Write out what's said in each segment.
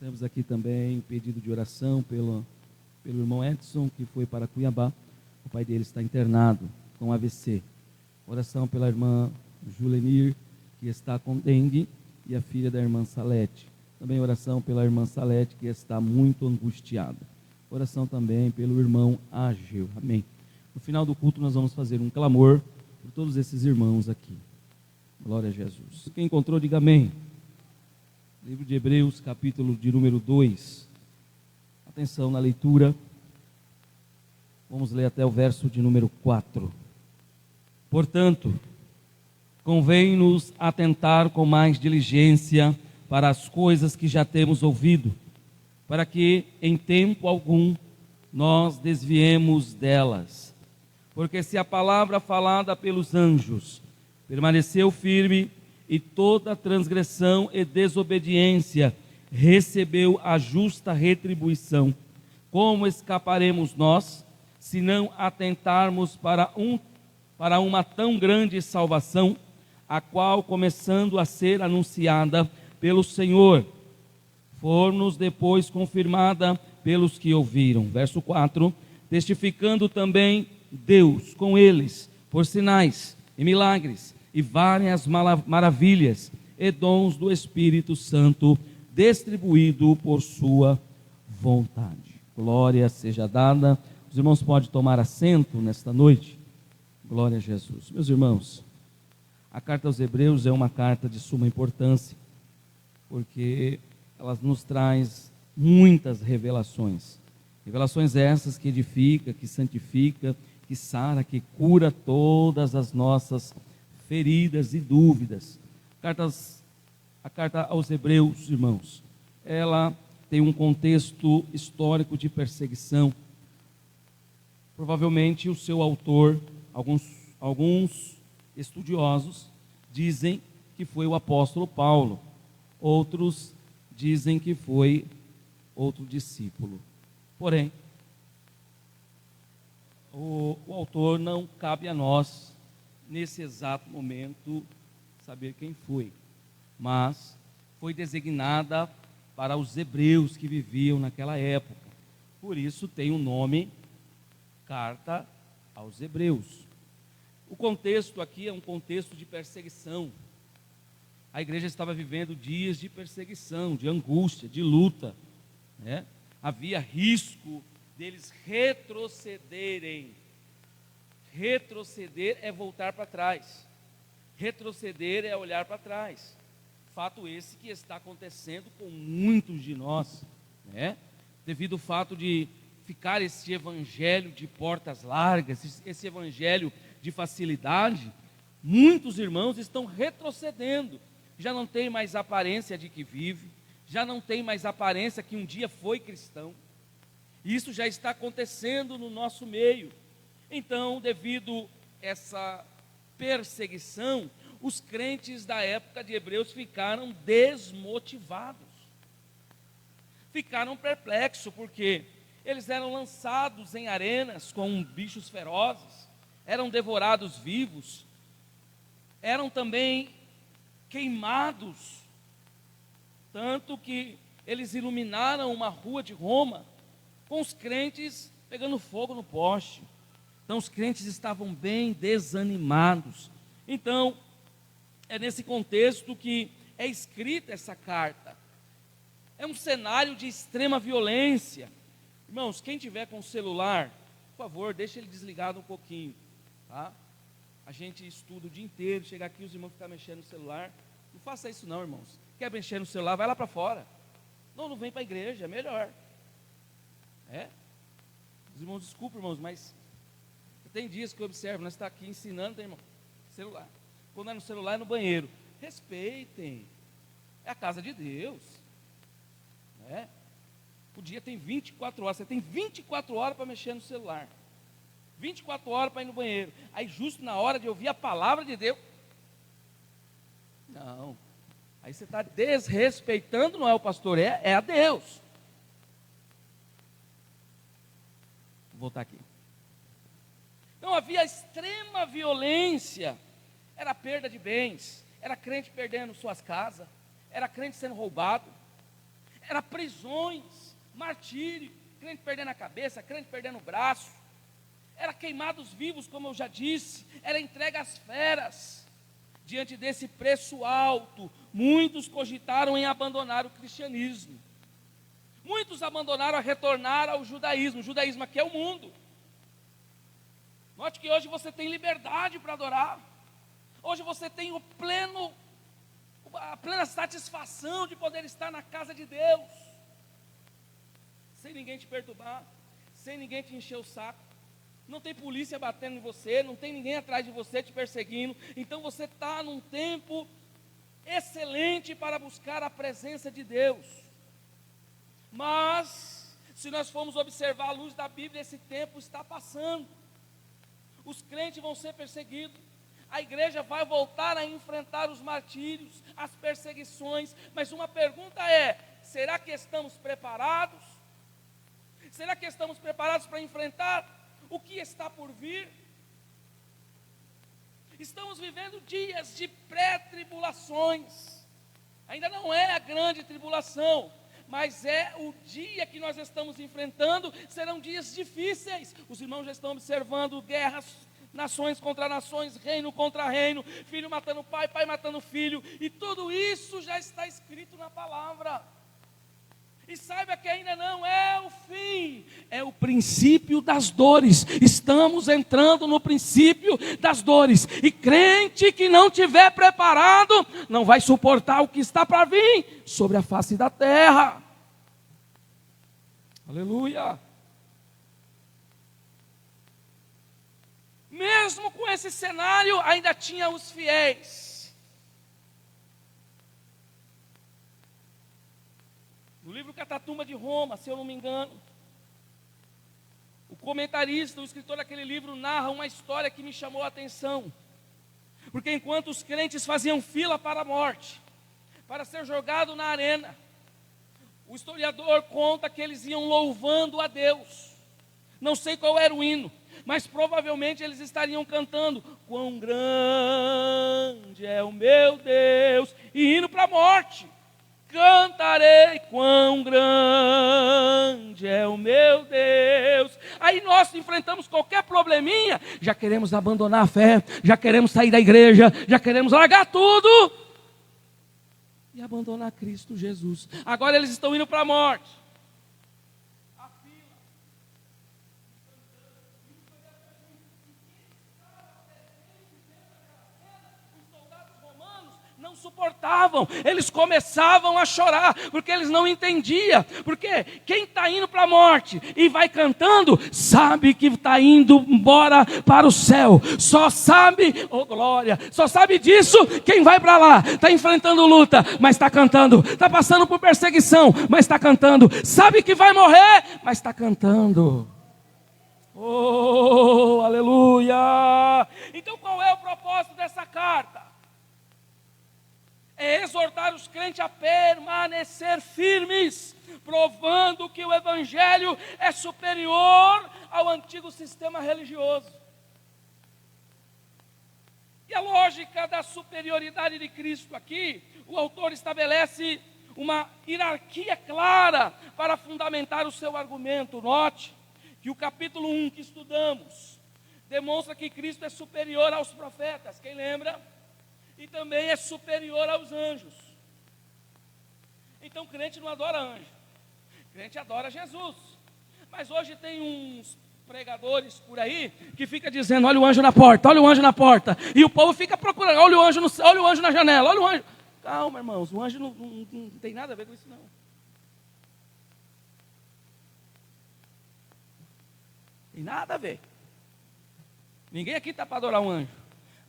temos aqui também um pedido de oração pelo irmão Edson, que foi para Cuiabá. O pai dele está internado com AVC. Oração pela irmã Julenir, que está com dengue, e a filha da irmã Salete. Também oração pela irmã Salete, que está muito angustiada. Oração também pelo irmão Ageu. Amém. No final do culto nós vamos fazer um clamor por todos esses irmãos aqui. Glória a Jesus. Quem encontrou, diga amém. Livro de Hebreus, capítulo de número 2. Atenção na leitura. Vamos ler até o verso de número 4. Portanto, convém-nos atentar com mais diligência para as coisas que já temos ouvido, para que em tempo algum nós desviemos delas. Porque se a palavra falada pelos anjos permaneceu firme, e toda transgressão e desobediência recebeu a justa retribuição, como escaparemos nós, se não atentarmos para uma tão grande salvação, a qual, começando a ser anunciada pelo Senhor, for-nos depois confirmada pelos que ouviram. Verso 4, testificando também Deus com eles, por sinais e milagres, e várias maravilhas e dons do Espírito Santo, distribuído por sua vontade. Glória seja dada. Os irmãos podem tomar assento nesta noite. Glória a Jesus. Meus irmãos, a carta aos Hebreus é uma carta de suma importância, porque ela nos traz muitas revelações. Revelações essas que edifica, que santifica, que sara, que cura todas as nossas feridas e dúvidas. A carta aos Hebreus, irmãos, ela tem um contexto histórico de perseguição. Provavelmente o seu autor, alguns estudiosos dizem que foi o apóstolo Paulo, outros dizem que foi outro discípulo. Porém, o autor não cabe a nós, nesse exato momento, saber quem foi, mas foi designada para os hebreus que viviam naquela época. Por isso tem o nome Carta aos Hebreus. O contexto aqui é um contexto de perseguição. A igreja estava vivendo dias de perseguição, de angústia, de luta, né? Havia risco deles retrocederem. Retroceder é voltar para trás. Retroceder é olhar para trás. Fato esse que está acontecendo com muitos de nós, né? Devido ao fato de ficar esse evangelho de portas largas, esse evangelho de facilidade, muitos irmãos estão retrocedendo. Já não tem mais aparência de que vive, já não tem mais aparência que um dia foi cristão. Isso já está acontecendo no nosso meio. Então, devido a essa perseguição, os crentes da época de Hebreus ficaram desmotivados. Ficaram perplexos, porque eles eram lançados em arenas com bichos ferozes, eram devorados vivos, eram também queimados, tanto que eles iluminaram uma rua de Roma, com os crentes pegando fogo no poste. Então os crentes estavam bem desanimados. Então, é nesse contexto que é escrita essa carta. É um cenário de extrema violência. Irmãos, quem tiver com o celular, por favor, deixa ele desligado um pouquinho, tá? A gente estuda o dia inteiro, chega aqui, os irmãos ficam mexendo no celular. Não faça isso não, irmãos. Quer mexer no celular, vai lá para fora. Não vem para a igreja, é melhor. Os irmãos, desculpa, irmãos, mas tem dias que eu observo, nós estamos aqui ensinando, tem irmão, celular. Quando é no celular, é no banheiro. Respeitem. É a casa de Deus. O dia tem 24 horas. Você tem 24 horas para mexer no celular. 24 horas para ir no banheiro. Aí justo na hora de ouvir a palavra de Deus. Não. Aí você está desrespeitando, não é o pastor, é a Deus. Vou voltar aqui. Então havia extrema violência. Era perda de bens. Era crente perdendo suas casas. Era crente sendo roubado. Era prisões, martírio, crente perdendo a cabeça, crente perdendo o braço. Era queimados vivos, como eu já disse, era entregue às feras. Diante desse preço alto, muitos cogitaram em abandonar o cristianismo. Muitos abandonaram a retornar ao judaísmo. O judaísmo aqui é o mundo. Note que hoje você tem liberdade para adorar. Hoje você tem a plena satisfação de poder estar na casa de Deus, sem ninguém te perturbar, sem ninguém te encher o saco. Não tem polícia batendo em você, não tem ninguém atrás de você te perseguindo. Então você está num tempo excelente para buscar a presença de Deus. Mas, se nós formos observar a luz da Bíblia, esse tempo está passando. Os crentes vão ser perseguidos. A igreja vai voltar a enfrentar os martírios, as perseguições. Mas uma pergunta é: será que estamos preparados? Será que estamos preparados para enfrentar o que está por vir? Estamos vivendo dias de pré-tribulações. Ainda não é a grande tribulação, mas é o dia que nós estamos enfrentando. Serão dias difíceis. Os irmãos já estão observando guerras, nações contra nações, reino contra reino, filho matando pai, pai matando filho, e tudo isso já está escrito na palavra. E saiba que ainda não é o fim, é o princípio das dores. Estamos entrando no princípio das dores. E crente que não tiver preparado, não vai suportar o que está para vir sobre a face da terra. Aleluia. Mesmo com esse cenário, ainda tinha os fiéis. No livro Catatumba de Roma, se eu não me engano, o comentarista, o escritor daquele livro, narra uma história que me chamou a atenção. Porque enquanto os crentes faziam fila para a morte, para ser jogado na arena, o historiador conta que eles iam louvando a Deus. Não sei qual era o hino, mas provavelmente eles estariam cantando: quão grande é o meu Deus, e indo para a morte. Cantarei, quão grande é o meu Deus. Aí nós enfrentamos qualquer probleminha, já queremos abandonar a fé, já queremos sair da igreja, já queremos largar tudo e abandonar Cristo Jesus. Agora eles estão indo para a morte. Suportavam, eles começavam a chorar, porque eles não entendiam, porque quem está indo para a morte e vai cantando, sabe que está indo embora para o céu, só sabe, oh glória, só sabe disso quem vai para lá, está enfrentando luta, mas está cantando, está passando por perseguição, mas está cantando, sabe que vai morrer, mas está cantando. Oh, aleluia! Então qual é o propósito dessa carta? É exortar os crentes a permanecer firmes, provando que o Evangelho é superior ao antigo sistema religioso. E a lógica da superioridade de Cristo aqui, o autor estabelece uma hierarquia clara para fundamentar o seu argumento. Note que o capítulo 1 que estudamos demonstra que Cristo é superior aos profetas, quem lembra? E também é superior aos anjos. Então crente não adora anjo, crente adora Jesus. Mas hoje tem uns pregadores por aí que fica dizendo: olha o anjo na porta, olha o anjo na porta. E o povo fica procurando: olha o anjo, olha o anjo na janela, olha o anjo. Calma, irmãos, o anjo não tem nada a ver com isso não. Tem nada a ver. Ninguém aqui está para adorar um anjo.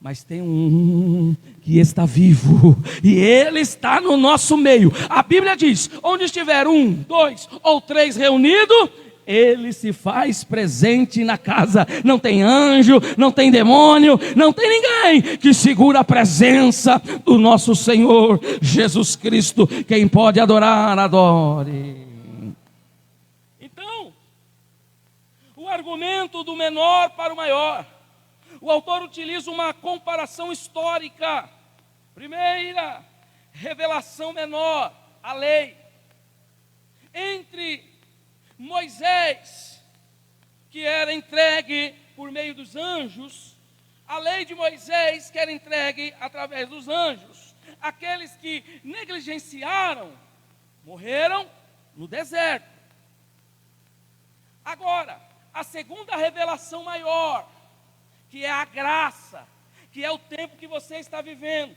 Mas tem um que está vivo, e ele está no nosso meio. A Bíblia diz: onde estiver 1, 2 ou 3 reunidos, ele se faz presente na casa. Não tem anjo, não tem demônio, não tem ninguém que segura a presença do nosso Senhor Jesus Cristo. Quem pode adorar, adore. Então, o argumento do menor para o maior. O autor utiliza uma comparação histórica. Primeira, revelação menor, a lei. entre Moisés, que era entregue por meio dos anjos, a lei de Moisés, que era entregue através dos anjos. Aqueles que negligenciaram, morreram no deserto. Agora, a segunda revelação maior, que é a graça, que é o tempo que você está vivendo,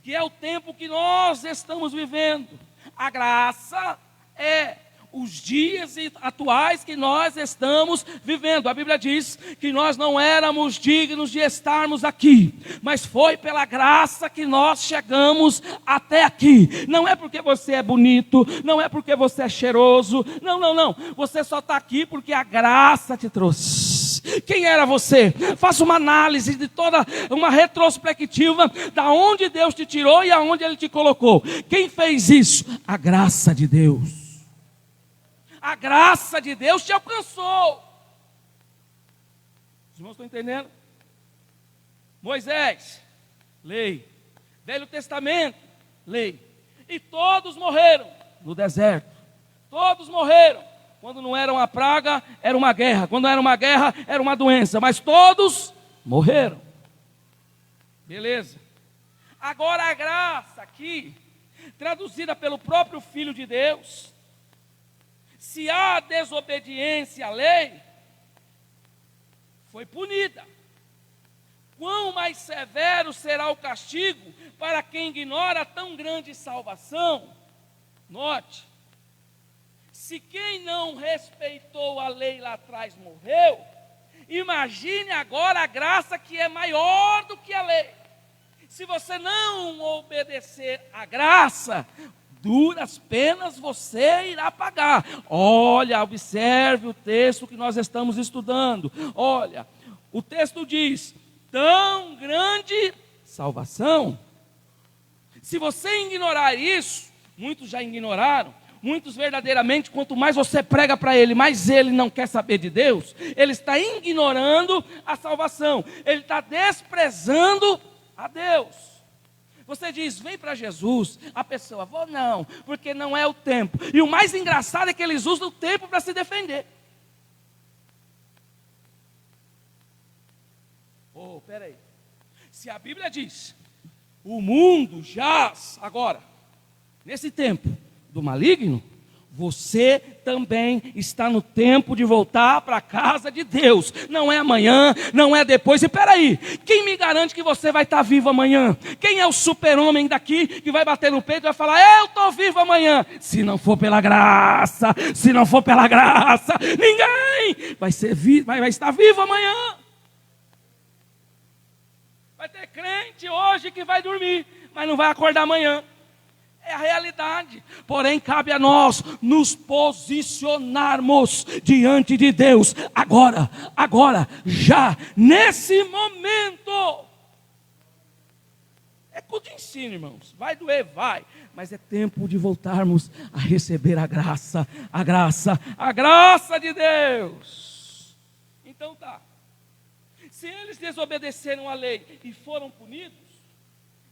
que é o tempo que nós estamos vivendo. A graça é os dias atuais que nós estamos vivendo. A Bíblia diz que nós não éramos dignos de estarmos aqui, mas foi pela graça que nós chegamos até aqui. Não é porque você é bonito, não é porque você é cheiroso, não. Você só está aqui porque a graça te trouxe. Quem era você? Faça uma análise de toda uma retrospectiva da onde Deus te tirou e aonde Ele te colocou. Quem fez isso? A graça de Deus. A graça de Deus te alcançou. Os irmãos estão entendendo? Moisés, lei. Velho Testamento, lei. E todos morreram no deserto. Todos morreram. Quando não era uma praga, era uma guerra. Quando era uma guerra, era uma doença. Mas todos morreram. Beleza. Agora a graça aqui, traduzida pelo próprio Filho de Deus. Se há desobediência à lei, foi punida. Quão mais severo será o castigo para quem ignora tão grande salvação? Note, se quem não respeitou a lei lá atrás morreu, imagine agora a graça que é maior do que a lei. Se você não obedecer à graça, duras penas você irá pagar. Olha, observe o texto que nós estamos estudando. Olha, o texto diz: tão grande salvação. Se você ignorar isso, muitos já ignoraram, muitos verdadeiramente, quanto mais você prega para ele, mais ele não quer saber de Deus. Ele está ignorando a salvação, ele está desprezando a Deus. Você diz, vem para Jesus, a pessoa, vou não, porque não é o tempo. E o mais engraçado é que eles usam o tempo para se defender. Oh, peraí. Se a Bíblia diz, o mundo jaz agora, nesse tempo do maligno, você também está no tempo de voltar para a casa de Deus. Não é amanhã, não é depois. E peraí, quem me garante que você vai estar vivo amanhã? Quem é o super-homem daqui que vai bater no peito e vai falar, eu estou vivo amanhã? Se não for pela graça, ninguém vai estar vivo amanhã. Vai ter crente hoje que vai dormir, mas não vai acordar amanhã. É a realidade. Porém, cabe a nós nos posicionarmos diante de Deus agora, já, nesse momento. É culto de ensino, irmãos. Vai doer, vai. Mas é tempo de voltarmos a receber a graça de Deus. Então tá. Se eles desobedeceram a lei e foram punidos,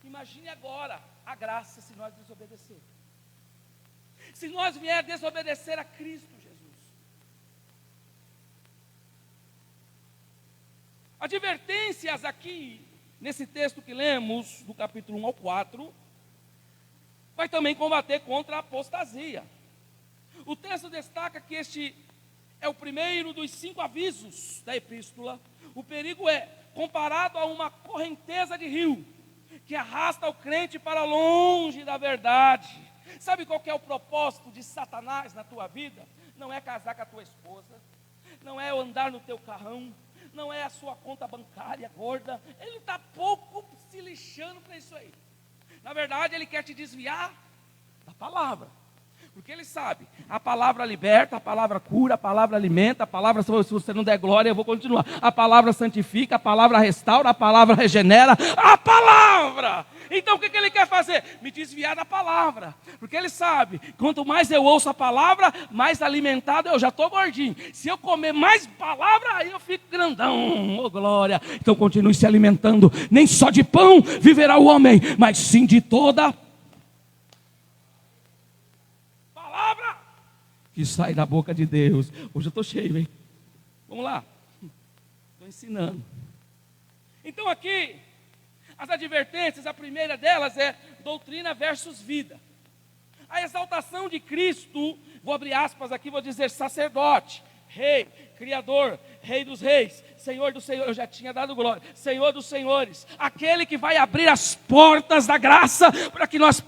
imagine agora a graça se nós desobedecermos. Se nós vier desobedecer a Cristo Jesus. Advertências aqui, nesse texto que lemos, do capítulo 1 ao 4, vai também combater contra a apostasia. O texto destaca que este é o primeiro dos 5 avisos da epístola. O perigo é comparado a uma correnteza de rio, que arrasta o crente para longe da verdade. Sabe qual que é o propósito de Satanás na tua vida? Não é casar com a tua esposa, não é andar no teu carrão, não é a sua conta bancária gorda. Ele está pouco se lixando para isso aí. Na verdade, ele quer te desviar da palavra. Porque ele sabe, a palavra liberta, a palavra cura, a palavra alimenta, a palavra, se você não der glória, eu vou continuar. A palavra santifica, a palavra restaura, a palavra regenera, a palavra. Então o que ele quer fazer? Me desviar da palavra. Porque ele sabe, quanto mais eu ouço a palavra, mais alimentado eu já estou gordinho. Se eu comer mais palavra, aí eu fico grandão, oh glória. Então continue se alimentando, nem só de pão viverá o homem, mas sim de toda palavra. que sai da boca de Deus. Hoje eu estou cheio, hein? Vamos lá. Estou ensinando. Então aqui, as advertências, a primeira delas é doutrina versus vida. A exaltação de Cristo, vou abrir aspas aqui, vou dizer sacerdote, rei, criador, rei dos reis, senhor dos senhores, eu já tinha dado glória, senhor dos senhores, aquele que vai abrir as portas da graça para que nós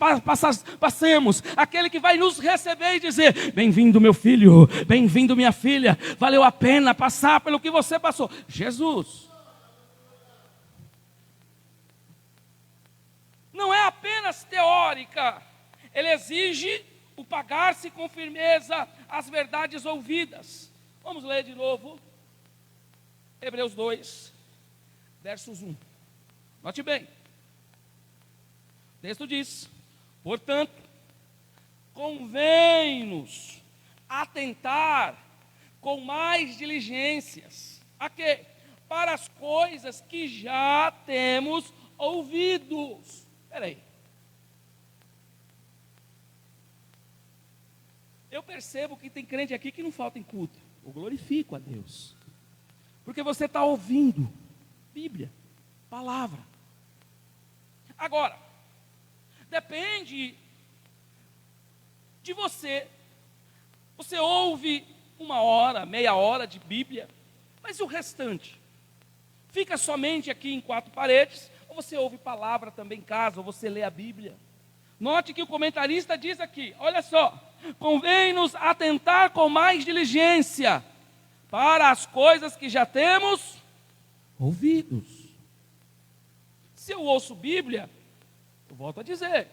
passemos, aquele que vai nos receber e dizer, bem-vindo meu filho, bem-vindo minha filha, valeu a pena passar pelo que você passou, Jesus. Não é apenas teórica, ele exige o pagar-se com firmeza as verdades ouvidas. Vamos ler de novo, Hebreus 2, versos 1. Note bem, o texto diz, portanto, convém-nos atentar com mais diligências, a quê? Para as coisas que já temos ouvidos. Espera aí. Eu percebo que tem crente aqui que não falta em culto. Eu glorifico a Deus. Porque você está ouvindo Bíblia, palavra. Agora, depende de você. Você ouve 1 hora, meia hora de Bíblia, mas e o restante? Fica somente aqui em 4 paredes, ou você ouve palavra também em casa, ou você lê a Bíblia? Note que o comentarista diz aqui, olha só, convém-nos atentar com mais diligência para as coisas que já temos ouvidos. Se eu ouço Bíblia, eu volto a dizer,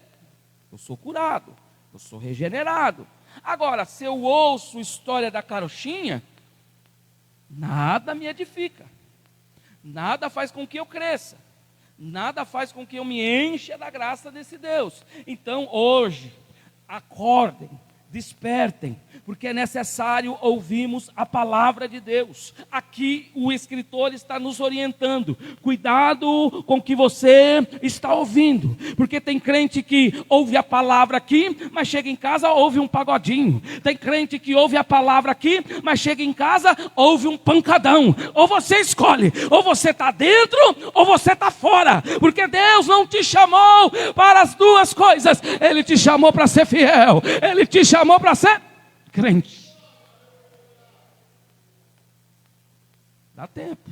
eu sou curado, eu sou regenerado. Agora, se eu ouço história da carochinha, nada me edifica, nada faz com que eu cresça, nada faz com que eu me encha da graça desse Deus. Então hoje, acordem, despertem, porque é necessário ouvirmos a palavra de Deus. Aqui o escritor está nos orientando, cuidado com o que você está ouvindo, porque tem crente que ouve a palavra aqui, mas chega em casa, ouve um pagodinho. Tem crente que ouve a palavra aqui, mas chega em casa, ouve um pancadão. Ou você escolhe, ou você está dentro, ou você está fora, porque Deus não te chamou para as duas coisas, Ele te chamou para ser fiel, Ele te chamou para ser crente. Dá tempo.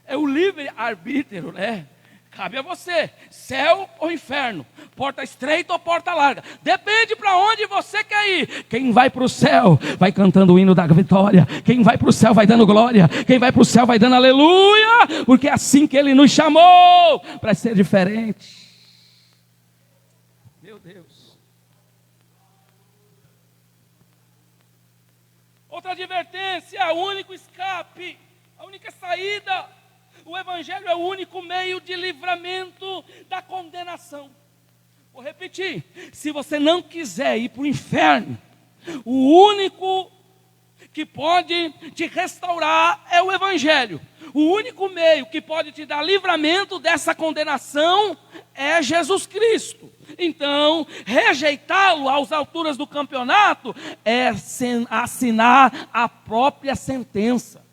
É o livre-arbítrio, né? Cabe a você, céu ou inferno, porta estreita ou porta larga, depende para onde você quer ir. Quem vai para o céu, vai cantando o hino da vitória. Quem vai para o céu vai dando glória. Quem vai para o céu vai dando aleluia, porque é assim que Ele nos chamou, para ser diferente. Meu Deus. Outra advertência, o único escape, a única saída, o Evangelho é o único meio de livramento da condenação. Vou repetir, se você não quiser ir para o inferno, o único que pode te restaurar é o Evangelho. O único meio que pode te dar livramento dessa condenação é Jesus Cristo. Então, rejeitá-lo às alturas do campeonato é assinar a própria sentença.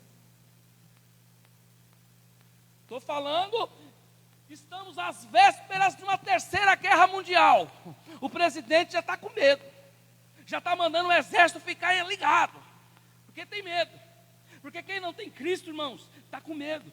Estou falando, estamos às vésperas de uma 3ª guerra mundial. O presidente já está com medo, já está mandando o exército ficar ligado, porque tem medo. Porque quem não tem Cristo, irmãos, está com medo.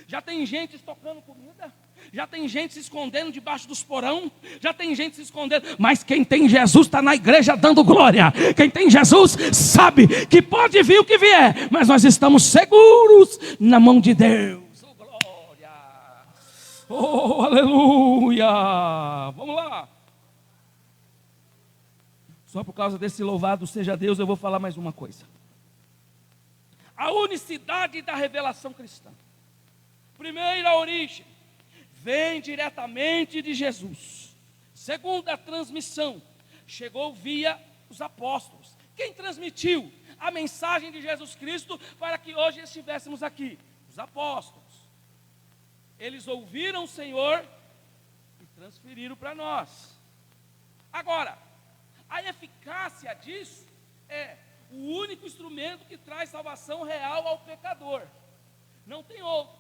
Já tem gente estocando comida, já tem gente se escondendo debaixo dos porão, já tem gente se escondendo, mas quem tem Jesus está na igreja dando glória. Quem tem Jesus sabe que pode vir o que vier, mas nós estamos seguros na mão de Deus. Oh glória, oh aleluia. Vamos lá. Só por causa desse louvado seja Deus, eu vou falar mais uma coisa. A unicidade da revelação cristã. Primeira origem, vem diretamente de Jesus. Segunda transmissão, chegou via os apóstolos. Quem transmitiu a mensagem de Jesus Cristo para que hoje estivéssemos aqui? Os apóstolos. Eles ouviram o Senhor e transferiram para nós. Agora, a eficácia disso é o único instrumento que traz salvação real ao pecador. Não tem outro.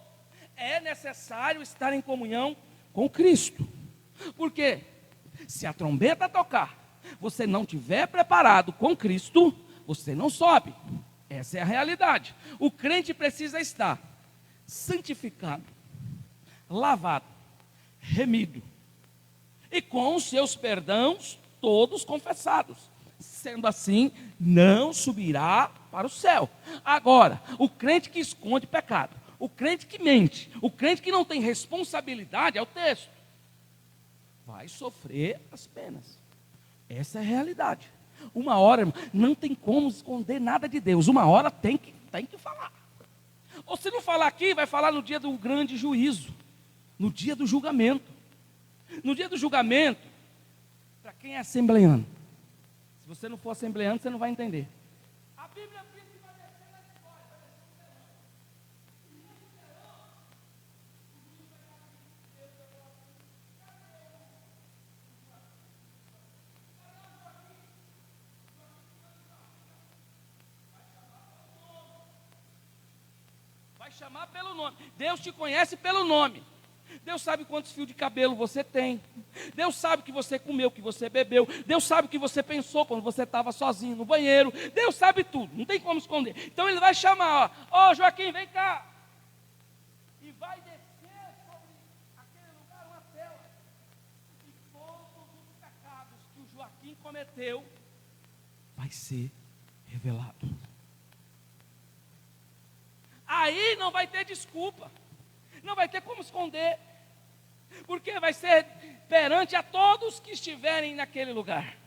É necessário estar em comunhão com Cristo. Porque se a trombeta tocar, você não estiver preparado com Cristo, você não sobe. Essa é a realidade. O crente precisa estar santificado, lavado, remido, e com os seus perdãos todos confessados. Sendo assim, não subirá para o céu. Agora, o crente que esconde pecado, o crente que mente, o crente que não tem responsabilidade, é o texto, vai sofrer as penas. Essa é a realidade. Uma hora, não tem como esconder nada de Deus. Uma hora tem que falar. Ou se não falar aqui, vai falar no dia do grande juízo, no dia do julgamento. No dia do julgamento, para quem é assembleano, se você não for assembleano, você não vai entender. A Bíblia diz que vai descer na história, vai vai chamar pelo nome. Deus te conhece pelo nome. Deus sabe quantos fios de cabelo você tem. Deus sabe o que você comeu, o que você bebeu. Deus sabe o que você pensou quando você estava sozinho no banheiro. Deus sabe tudo, não tem como esconder. Então Ele vai chamar, ó, Joaquim, vem cá. E vai descer sobre aquele lugar uma tela. E todos os pecados que o Joaquim cometeu vai ser revelado. Aí não vai ter desculpa. Não vai ter como esconder, porque vai ser perante a todos que estiverem naquele lugar.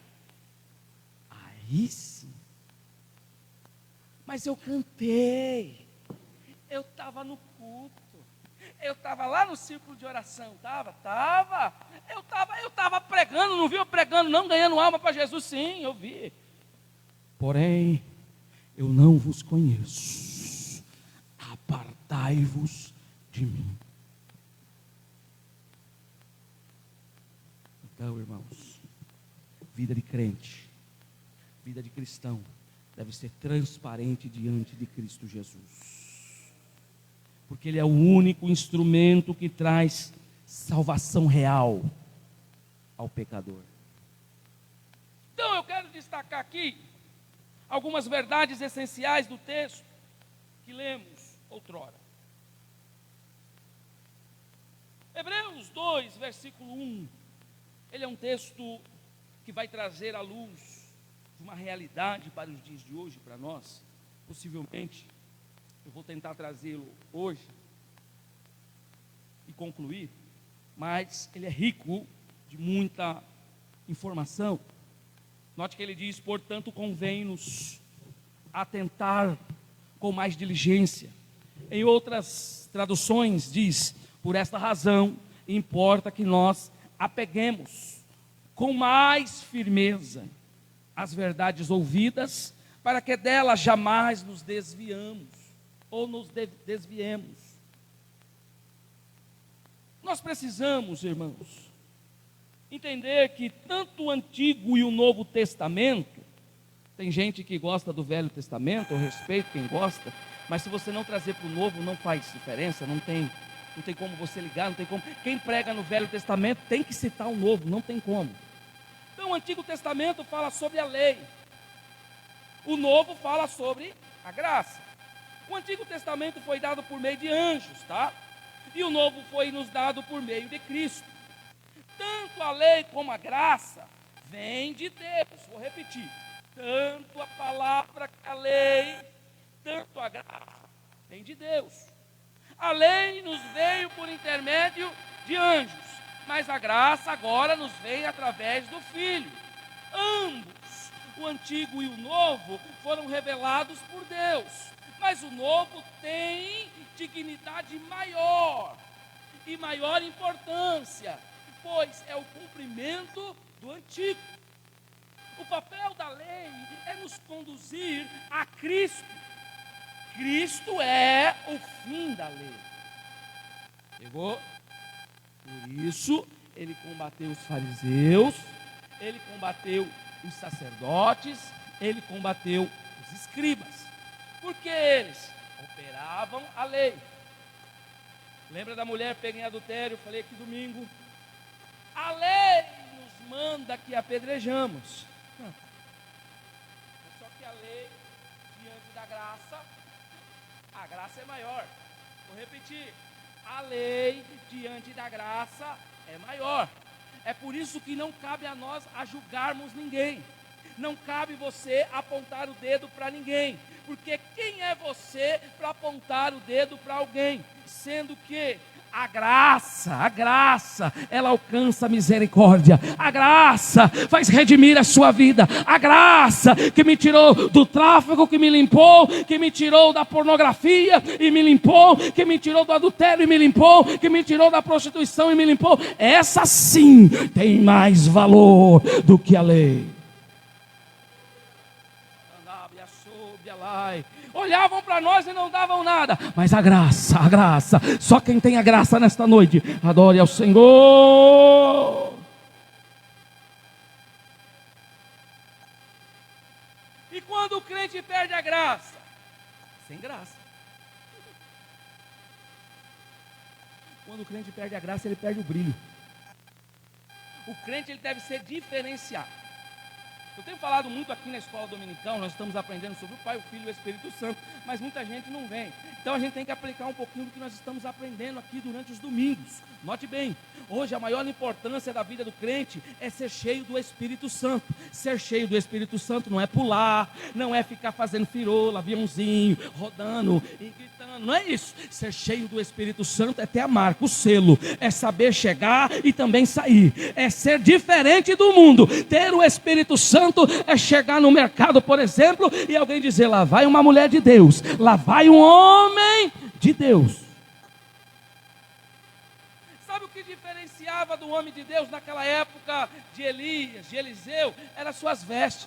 Aí sim. Mas eu cantei, eu estava no culto, eu estava lá no círculo de oração, eu estava pregando, não viu eu pregando não, ganhando alma para Jesus, sim, eu vi. Porém, eu não vos conheço, apartai-vos de mim. Então, irmãos, vida de crente, vida de cristão, deve ser transparente diante de Cristo Jesus, porque Ele é o único instrumento que traz salvação real ao pecador. Então, eu quero destacar aqui algumas verdades essenciais do texto que lemos outrora. Hebreus 2, versículo 1, ele é um texto que vai trazer à luz uma realidade para os dias de hoje, para nós. Possivelmente, eu vou tentar trazê-lo hoje e concluir, mas ele é rico de muita informação. Note que ele diz, portanto, convém-nos atentar com mais diligência. Em outras traduções diz, por esta razão, importa que nós apeguemos com mais firmeza as verdades ouvidas, para que delas jamais nos desviamos, ou nos desviemos. Nós precisamos, irmãos, entender que tanto o Antigo e o Novo Testamento, tem gente que gosta do Velho Testamento, eu respeito quem gosta, mas se você não trazer para o Novo, não faz diferença, não tem como você ligar, não tem como. Quem prega no Velho Testamento tem que citar o Novo, não tem como. Então o Antigo Testamento fala sobre a lei, o Novo fala sobre a graça. O Antigo Testamento foi dado por meio de anjos, tá? E o Novo foi nos dado por meio de Cristo. Tanto a lei como a graça vem de Deus. Vou repetir, tanto a palavra, a lei, tanto a graça vem de Deus. A lei nos veio por intermédio de anjos, mas a graça agora nos veio através do Filho. Ambos, o Antigo e o Novo, foram revelados por Deus, mas o Novo tem dignidade maior e maior importância, pois é o cumprimento do Antigo. O papel da lei é nos conduzir a Cristo. Cristo é o fim da lei. Pegou? Por isso, ele combateu os fariseus, ele combateu os sacerdotes, ele combateu os escribas, porque eles operavam a lei. Lembra da mulher pega em adultério? Eu falei aqui domingo. A lei nos manda que apedrejamos. Só que a lei, diante da graça, a graça é maior. Vou repetir. A lei, diante da graça, é maior. É por isso que não cabe a nós a julgarmos ninguém. Não cabe você apontar o dedo para ninguém. Porque quem é você para apontar o dedo para alguém? Sendo que a graça, ela alcança a misericórdia. A graça faz redimir a sua vida. A graça que me tirou do tráfico, que me limpou, que me tirou da pornografia e me limpou, que me tirou do adultério e me limpou, que me tirou da prostituição e me limpou. Essa sim tem mais valor do que a lei. Olhavam para nós e não davam nada, mas a graça, só quem tem a graça nesta noite, adore ao Senhor. E quando o crente perde a graça? Sem graça. Quando o crente perde a graça, ele perde o brilho. O crente, ele deve ser diferenciado. Eu tenho falado muito aqui na escola dominical, nós estamos aprendendo sobre o Pai, o Filho e o Espírito Santo, mas muita gente não vem. Então a gente tem que aplicar um pouquinho do que nós estamos aprendendo aqui durante os domingos. Note bem, hoje a maior importância da vida do crente é ser cheio do Espírito Santo. Ser cheio do Espírito Santo não é pular, não é ficar fazendo firola, aviãozinho, rodando e gritando, não é isso. Ser cheio do Espírito Santo é ter a marca, o selo, é saber chegar e também sair, é ser diferente do mundo. Ter o Espírito Santo é chegar no mercado, por exemplo, e alguém dizer: lá vai uma mulher de Deus, lá vai um homem de Deus. Sabe o que diferenciava do homem de Deus naquela época de Elias, de Eliseu? Eram suas vestes.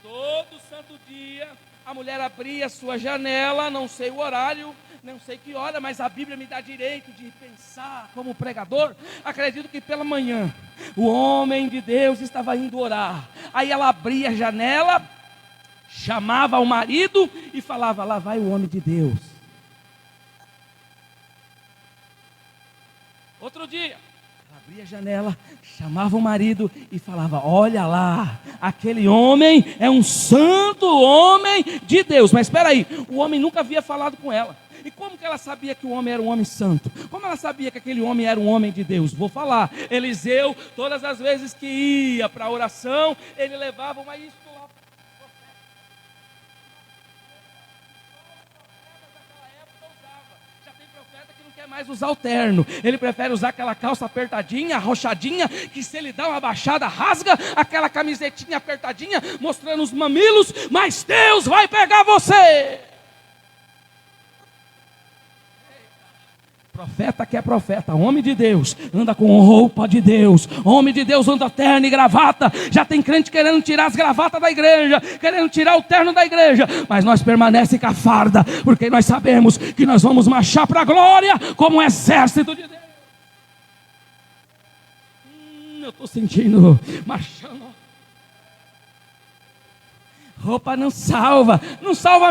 Todo santo dia a mulher abria a sua janela, não sei o horário, não sei que hora, mas a Bíblia me dá direito de pensar como pregador. Acredito que pela manhã o homem de Deus estava indo orar. Aí ela abria a janela, chamava o marido e falava: lá vai o homem de Deus. Outro dia, ela abria a janela, chamava o marido e falava: olha lá, aquele homem é um santo homem de Deus. Mas espera aí, o homem nunca havia falado com ela. E como que ela sabia que o homem era um homem santo? Como ela sabia que aquele homem era um homem de Deus? Vou falar. Eliseu, todas as vezes que ia para a oração, ele levava uma isto lá. Já tem profeta que não quer mais usar o terno. Ele prefere usar aquela calça apertadinha, arrochadinha, que se ele dá uma baixada, rasga aquela camisetinha apertadinha, mostrando os mamilos, mas Deus vai pegar você. Profeta que é profeta, homem de Deus, anda com roupa de Deus, homem de Deus anda terno e gravata. Já tem crente querendo tirar as gravatas da igreja, querendo tirar o terno da igreja, mas nós permanecemos com a farda, porque nós sabemos que nós vamos marchar para a glória como um exército de Deus. Eu estou sentindo, marchando. Roupa não salva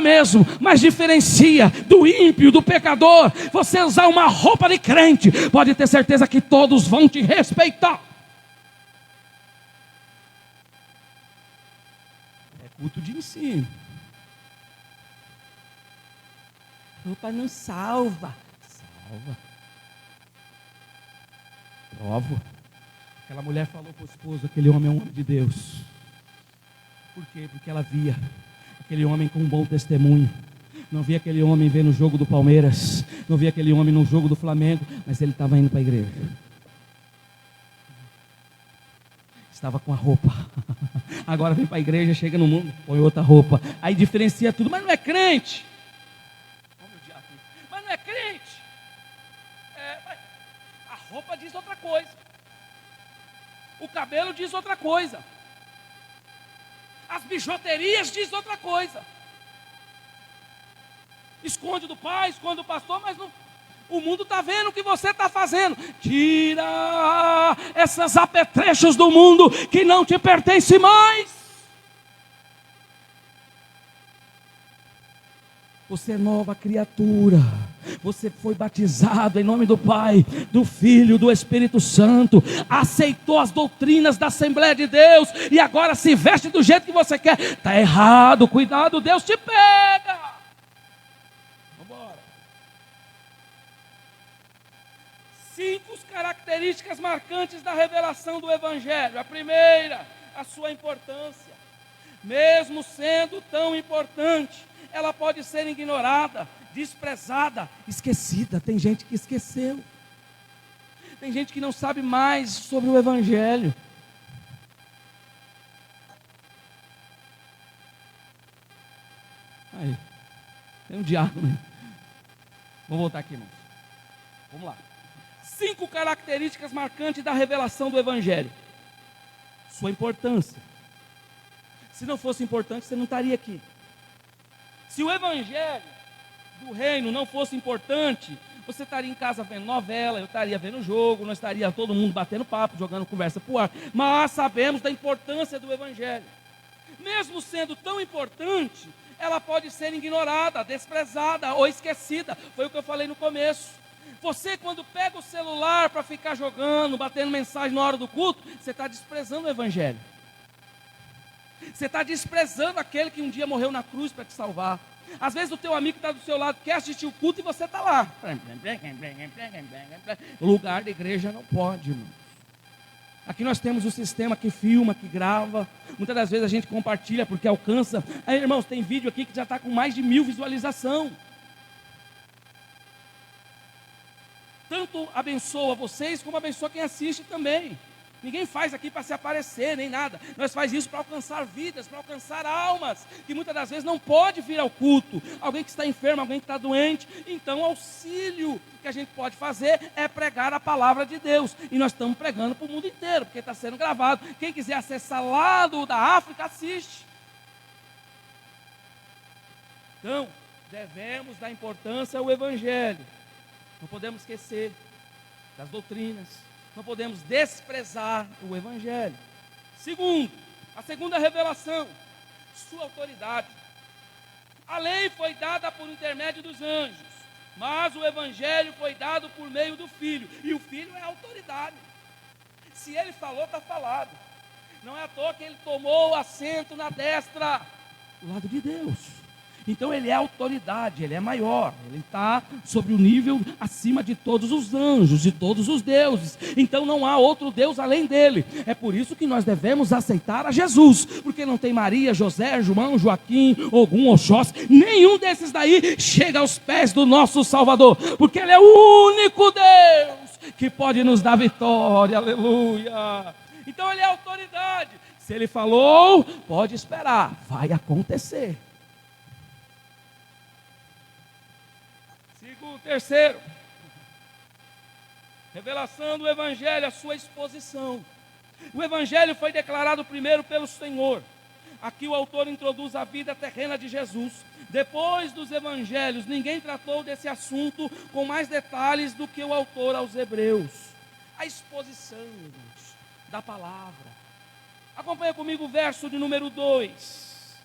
mesmo, mas diferencia do ímpio, do pecador. Você usar uma roupa de crente, pode ter certeza que todos vão te respeitar. É culto de ensino. Roupa não salva. Salva. Provo. Aquela mulher falou para o esposo: aquele homem é um homem de Deus. Por quê? Porque ela via aquele homem com um bom testemunho. Não via aquele homem ver no jogo do Palmeiras, não via aquele homem no jogo do Flamengo, mas ele estava indo para a igreja. Estava com a roupa. Agora vem para a igreja, chega no mundo, põe outra roupa. Aí diferencia tudo, mas não é crente. Mas não é crente. A roupa diz outra coisa. O cabelo diz outra coisa. As bijuterias diz outra coisa. Esconde do pai, esconde do pastor, mas O mundo está vendo o que você está fazendo. Tira esses apetrechos do mundo que não te pertencem mais. Você é nova criatura. Você foi batizado em nome do Pai, do Filho, do Espírito Santo. Aceitou as doutrinas da Assembleia de Deus e agora se veste do jeito que você quer. Está errado, cuidado, Deus te pega. Vamos embora. 5 características marcantes da revelação do Evangelho. A primeira, a sua importância. Mesmo sendo tão importante, ela pode ser ignorada, desprezada, esquecida. Tem gente que esqueceu. Tem gente que não sabe mais sobre o Evangelho. Aí, tem um diácono. Vamos voltar aqui, irmãos. Vamos lá. 5 características marcantes da revelação do Evangelho. Sua importância. Se não fosse importante, você não estaria aqui. Se o Evangelho do reino não fosse importante, você estaria em casa vendo novela, eu estaria vendo jogo, nós estaria todo mundo batendo papo, jogando conversa para o ar. Mas sabemos da importância do Evangelho. Mesmo sendo tão importante, ela pode ser ignorada, desprezada ou esquecida. Foi o que eu falei no começo. Você, quando pega o celular para ficar jogando, batendo mensagem na hora do culto, você está desprezando o Evangelho. Você está desprezando aquele que um dia morreu na cruz para te salvar. Às vezes o teu amigo que está do seu lado quer assistir o culto e você está lá. O lugar da igreja não pode, irmão. Aqui nós temos o sistema que filma, que grava. Muitas das vezes a gente compartilha porque alcança. Aí, irmãos, tem vídeo aqui que já está com mais de 1000 visualizações. Tanto abençoa vocês como abençoa quem assiste também. Ninguém faz aqui para se aparecer, nem nada. Nós faz isso para alcançar vidas, para alcançar almas, que muitas das vezes não pode vir ao culto. Alguém que está enfermo, alguém que está doente. Então o auxílio que a gente pode fazer é pregar a palavra de Deus. E nós estamos pregando para o mundo inteiro, porque está sendo gravado. Quem quiser acessar lá da África, assiste. Então, devemos dar importância ao Evangelho. Não podemos esquecer das doutrinas. Não podemos desprezar o Evangelho. Segundo, a segunda revelação, sua autoridade. A lei foi dada por intermédio dos anjos, mas o Evangelho foi dado por meio do Filho. E o Filho é a autoridade. Se ele falou, está falado. Não é à toa que ele tomou assento na destra, do lado de Deus. Então ele é autoridade, ele é maior, ele está sobre o nível acima de todos os anjos, de todos os deuses. Então não há outro Deus além dele. É por isso que nós devemos aceitar a Jesus, porque não tem Maria, José, João, Joaquim, Ogum, Oxóssi, nenhum desses daí chega aos pés do nosso Salvador, porque ele é o único Deus que pode nos dar vitória, aleluia. Então ele é autoridade. Se ele falou, pode esperar, vai acontecer. Terceiro, revelação do Evangelho, a sua exposição. O Evangelho foi declarado primeiro pelo Senhor. Aqui o autor introduz a vida terrena de Jesus. Depois dos Evangelhos, ninguém tratou desse assunto com mais detalhes do que o autor aos Hebreus. A exposição, irmãos, da palavra. Acompanha comigo o verso de número 2.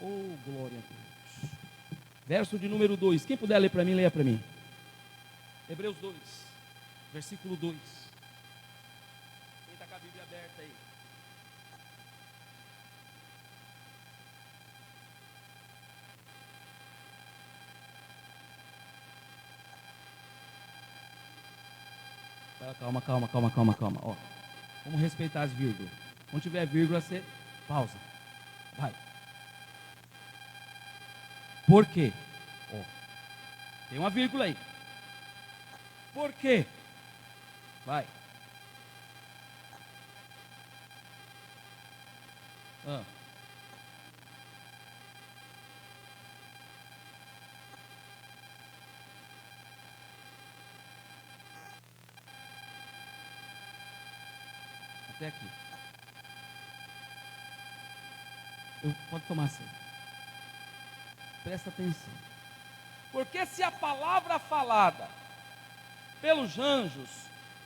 Oh, glória a Deus. Verso de número 2. Quem puder ler para mim, leia para mim. Hebreus 2, versículo 2. Quem está com a Bíblia aberta aí? Calma. Ó, vamos respeitar as vírgulas. Quando tiver vírgula, você pausa. Vai. Por quê? Oh, tem uma vírgula aí. Por quê? Vai. Até aqui. Pode tomar assim. Presta atenção. Porque se a palavra falada pelos anjos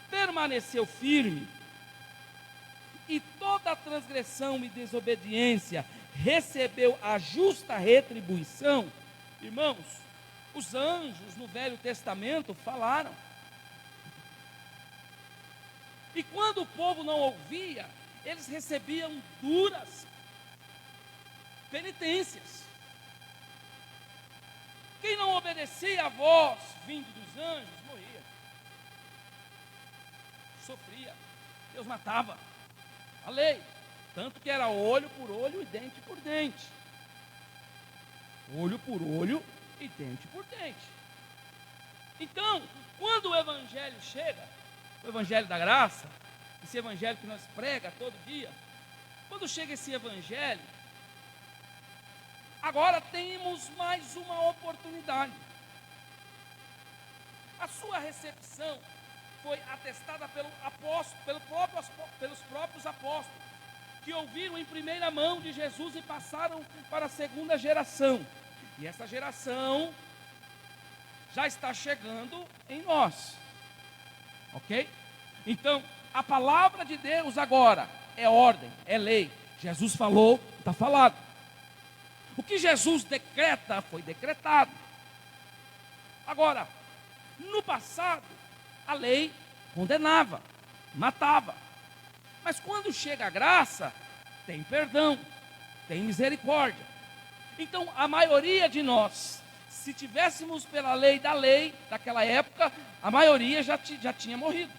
permaneceu firme, e toda transgressão e desobediência recebeu a justa retribuição, irmãos, os anjos no Velho Testamento falaram. E quando o povo não ouvia, eles recebiam duras penitências. Quem não obedecia à voz vindo dos anjos, morria. Sofria. Deus matava. A lei. Tanto que era olho por olho e dente por dente. Olho por olho e dente por dente. Então, quando o Evangelho chega, o Evangelho da graça, esse Evangelho que nós prega todo dia, quando chega esse Evangelho, agora temos mais uma oportunidade. A sua recepção foi atestada pelos próprios apóstolos, que ouviram em primeira mão de Jesus e passaram para a segunda geração. E essa geração já está chegando em nós. Ok? Então, a palavra de Deus agora é ordem, é lei. Jesus falou, está falado. O que Jesus decreta, foi decretado. Agora, no passado, a lei condenava, matava. Mas quando chega a graça, tem perdão, tem misericórdia. Então, a maioria de nós, se tivéssemos pela lei daquela época, a maioria já tinha morrido.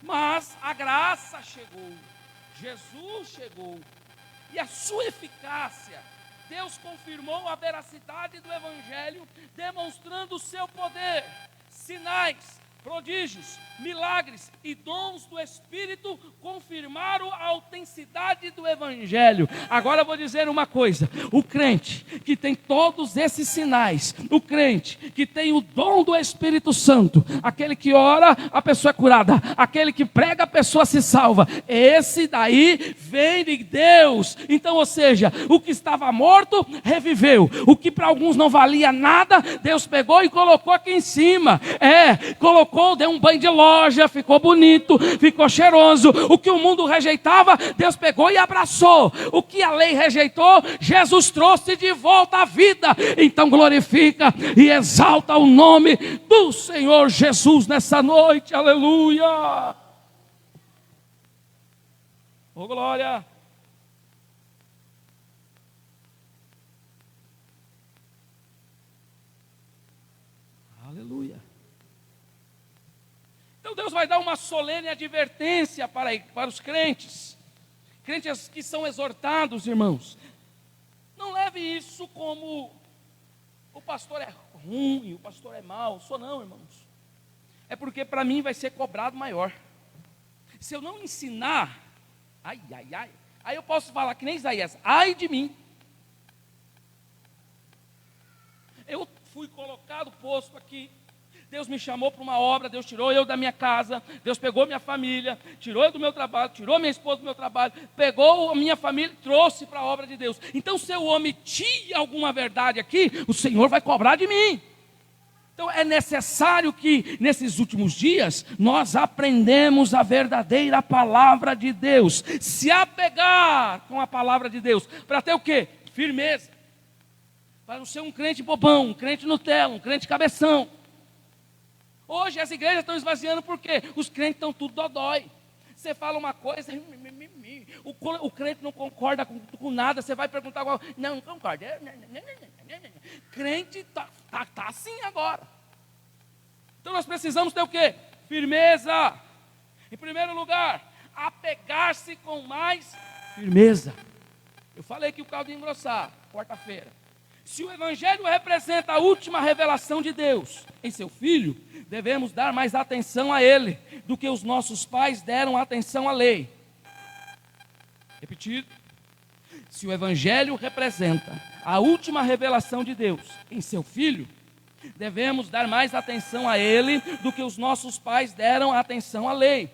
Mas a graça chegou, Jesus chegou, e a sua eficácia, Deus confirmou a veracidade do Evangelho, demonstrando o seu poder, sinais, prodígios, milagres e dons do Espírito confirmaram a autenticidade do Evangelho. Agora eu vou dizer uma coisa: o crente que tem todos esses sinais, o crente que tem o dom do Espírito Santo, aquele que ora, a pessoa é curada, aquele que prega, a pessoa se salva, esse daí vem de Deus. Então, ou seja, o que estava morto, reviveu. O que para alguns não valia nada, Deus pegou e colocou aqui em cima. Colocou, deu um banho de loja, ficou bonito, ficou cheiroso. O que o mundo rejeitava, Deus pegou e abraçou. O que a lei rejeitou, Jesus trouxe de volta à vida. Então glorifica e exalta o nome do Senhor Jesus nessa noite. Aleluia! Oh, glória! Aleluia! Então Deus vai dar uma solene advertência para os crentes que são exortados, irmãos. Não leve isso como o pastor é ruim, o pastor é mau. Sou não, irmãos. É porque para mim vai ser cobrado maior. Se eu não ensinar, ai, aí eu posso falar que nem Isaías, ai de mim. Eu fui colocado, posto aqui. Deus me chamou para uma obra, Deus tirou eu da minha casa, Deus pegou minha família, tirou eu do meu trabalho, tirou minha esposa do meu trabalho, pegou a minha família e trouxe para a obra de Deus. Então, se eu omitir alguma verdade aqui, o Senhor vai cobrar de mim. Então, é necessário que, nesses últimos dias, nós aprendemos a verdadeira palavra de Deus, se apegar com a palavra de Deus, para ter o quê? Firmeza, para não ser um crente bobão, um crente Nutella, um crente cabeção. Hoje as igrejas estão esvaziando porque os crentes estão tudo dodói. Você fala uma coisa, o crente não concorda com nada, você vai perguntar, não concorda. Crente está assim agora. Então nós precisamos ter o quê? Firmeza. Em primeiro lugar, apegar-se com mais firmeza. Eu falei que o caldo ia engrossar, quarta-feira. Se o Evangelho representa a última revelação de Deus em seu Filho, devemos dar mais atenção a Ele do que os nossos pais deram atenção à lei. Repetido. Se o Evangelho representa a última revelação de Deus em seu Filho, devemos dar mais atenção a Ele do que os nossos pais deram atenção à lei.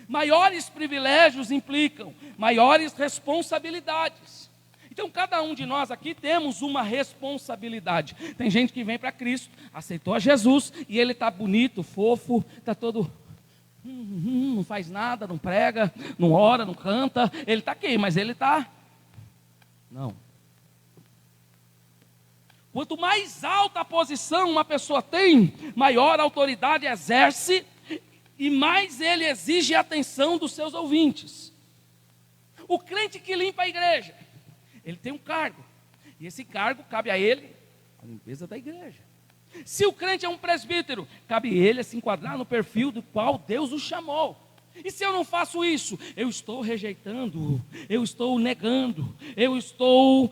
Maiores privilégios implicam maiores responsabilidades. Então cada um de nós aqui temos uma responsabilidade. Tem gente que vem para Cristo, aceitou a Jesus, e ele está bonito, fofo, está todo... não faz nada, não prega, não ora, não canta. Ele está aqui, mas ele está... Não. Quanto mais alta a posição uma pessoa tem, maior a autoridade exerce e mais ele exige a atenção dos seus ouvintes. O crente que limpa a igreja, ele tem um cargo, e esse cargo cabe a ele a limpeza da igreja. Se o crente é um presbítero, cabe ele a se enquadrar no perfil do qual Deus o chamou. E se eu não faço isso, eu estou rejeitando, eu estou negando, eu estou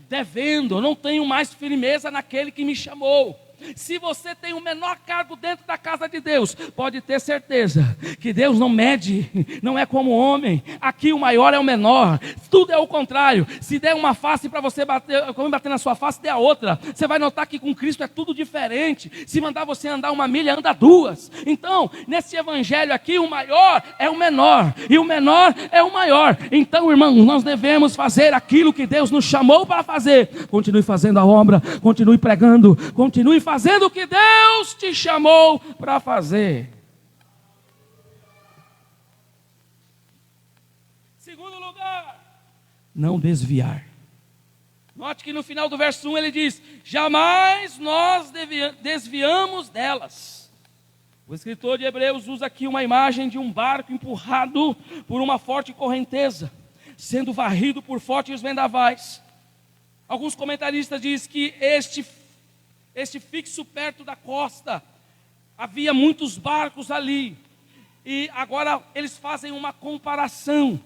devendo, eu não tenho mais firmeza naquele que me chamou. Se você tem o menor cargo dentro da casa de Deus, pode ter certeza que Deus não mede, não é como homem. Aqui o maior é o menor, tudo é o contrário. Se der uma face para você bater, como bater na sua face, dê a outra. Você vai notar que com Cristo é tudo diferente. Se mandar você andar 1 milha, anda 2. Então, nesse evangelho aqui, o maior é o menor, e o menor é o maior. Então, irmãos, nós devemos fazer aquilo que Deus nos chamou para fazer. Continue fazendo a obra, continue pregando, continue fazendo o que Deus te chamou para fazer. Segundo lugar, não desviar. Note que no final do verso 1 ele diz: jamais nós desviamos delas. O escritor de Hebreus usa aqui uma imagem de um barco empurrado por uma forte correnteza, sendo varrido por fortes vendavais. Alguns comentaristas dizem que este fixo perto da costa, havia muitos barcos ali, e agora eles fazem uma comparação,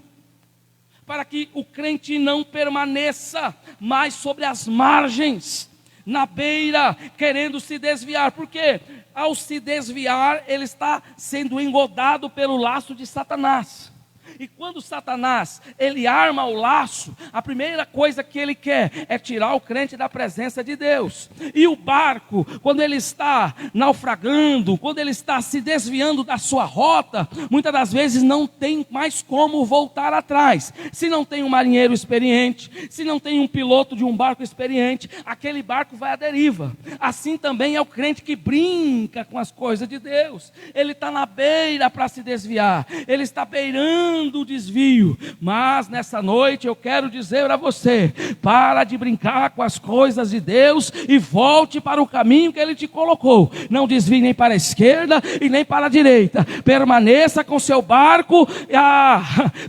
para que o crente não permaneça mais sobre as margens, na beira, querendo se desviar, porque ao se desviar, ele está sendo engodado pelo laço de Satanás. E quando Satanás, ele arma o laço, a primeira coisa que ele quer é tirar o crente da presença de Deus. E o barco, quando ele está naufragando, quando ele está se desviando da sua rota, muitas das vezes não tem mais como voltar atrás. Se não tem um marinheiro experiente, se não tem um piloto de um barco experiente, aquele barco vai à deriva. Assim também é o crente que brinca com as coisas de Deus. Ele está na beira para se desviar, ele está beirando o desvio, mas nessa noite eu quero dizer a você: para de brincar com as coisas de Deus e volte para o caminho que Ele te colocou. Não desvie nem para a esquerda e nem para a direita, permaneça com seu barco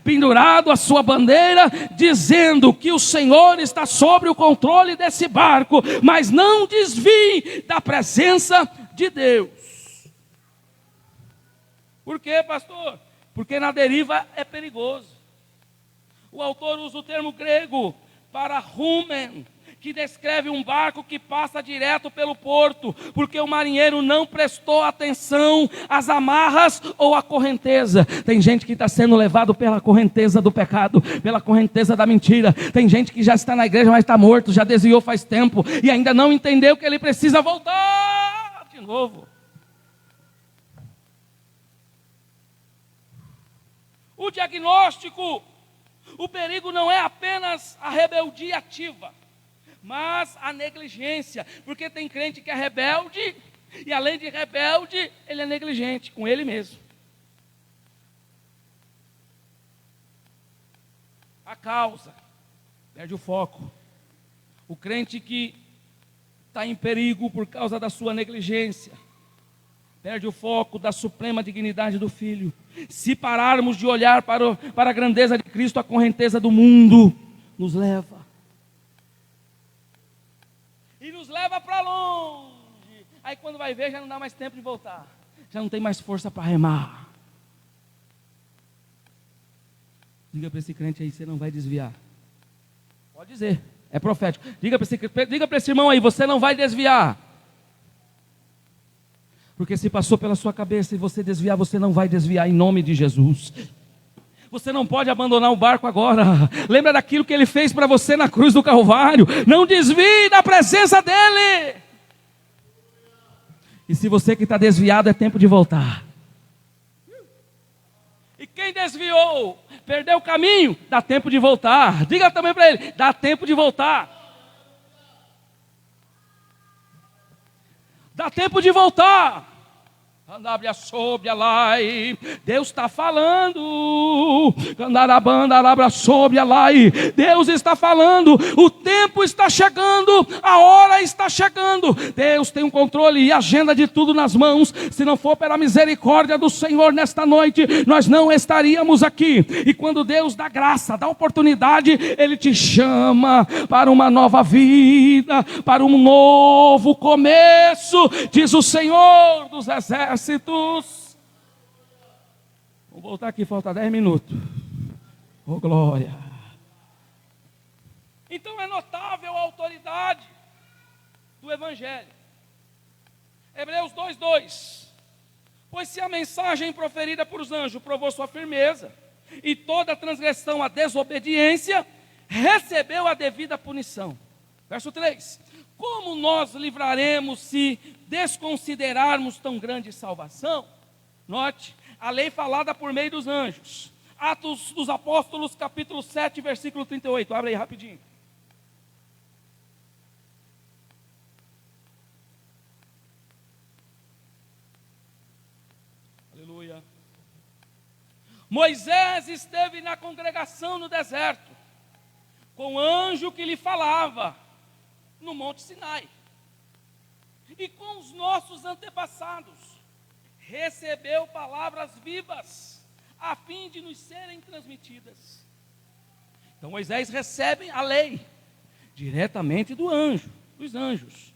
pendurado a sua bandeira, dizendo que o Senhor está sobre o controle desse barco, mas não desvie da presença de Deus. Por quê, pastor? Porque na deriva é perigoso. O autor usa o termo grego para rumen, que descreve um barco que passa direto pelo porto, porque o marinheiro não prestou atenção às amarras ou à correnteza. Tem gente que está sendo levado pela correnteza do pecado, pela correnteza da mentira. Tem gente que já está na igreja, mas está morto, já desviou faz tempo e ainda não entendeu que ele precisa voltar de novo. O diagnóstico, o perigo não é apenas a rebeldia ativa, mas a negligência, porque tem crente que é rebelde, e além de rebelde, ele é negligente com ele mesmo. A causa, perde o foco. O crente que está em perigo por causa da sua negligência, perde o foco da suprema dignidade do Filho. Se pararmos de olhar para a grandeza de Cristo, a correnteza do mundo nos leva. E nos leva para longe. Aí quando vai ver, já não dá mais tempo de voltar. Já não tem mais força para remar. Diga para esse crente aí, você não vai desviar. Pode dizer, é profético. Diga para esse irmão aí, você não vai desviar. Porque se passou pela sua cabeça e você desviar, você não vai desviar em nome de Jesus. Você não pode abandonar o barco agora. Lembra daquilo que Ele fez para você na cruz do Calvário. Não desvie da presença dEle. E se você que está desviado, é tempo de voltar. E quem desviou Perdeu o caminho, dá tempo de voltar. Diga também para ele, dá tempo de voltar. Dá tempo de voltar. Deus está falando. Deus está falando. O tempo está chegando. A hora está chegando. Deus tem um controle e agenda de tudo nas mãos. Se não for pela misericórdia do Senhor nesta noite, nós não estaríamos aqui. E quando Deus dá graça, dá oportunidade, Ele te chama para uma nova vida, para um novo começo, diz o Senhor dos exércitos. Vamos voltar aqui, falta 10 minutos. Oh, glória. Então é notável a autoridade do Evangelho. Hebreus 2:2. Pois se a mensagem proferida por os anjos provou sua firmeza, e toda transgressão, a desobediência, recebeu a devida punição. Verso 3. Como nós livraremos se desconsiderarmos tão grande salvação? Note, a lei falada por meio dos anjos. Atos dos Apóstolos, capítulo 7, versículo 38. Abre aí rapidinho. Aleluia. Moisés esteve na congregação no deserto, com o anjo que lhe falava, no Monte Sinai. E com os nossos antepassados, recebeu palavras vivas, a fim de nos serem transmitidas. Então Moisés recebe a lei, diretamente dos anjos.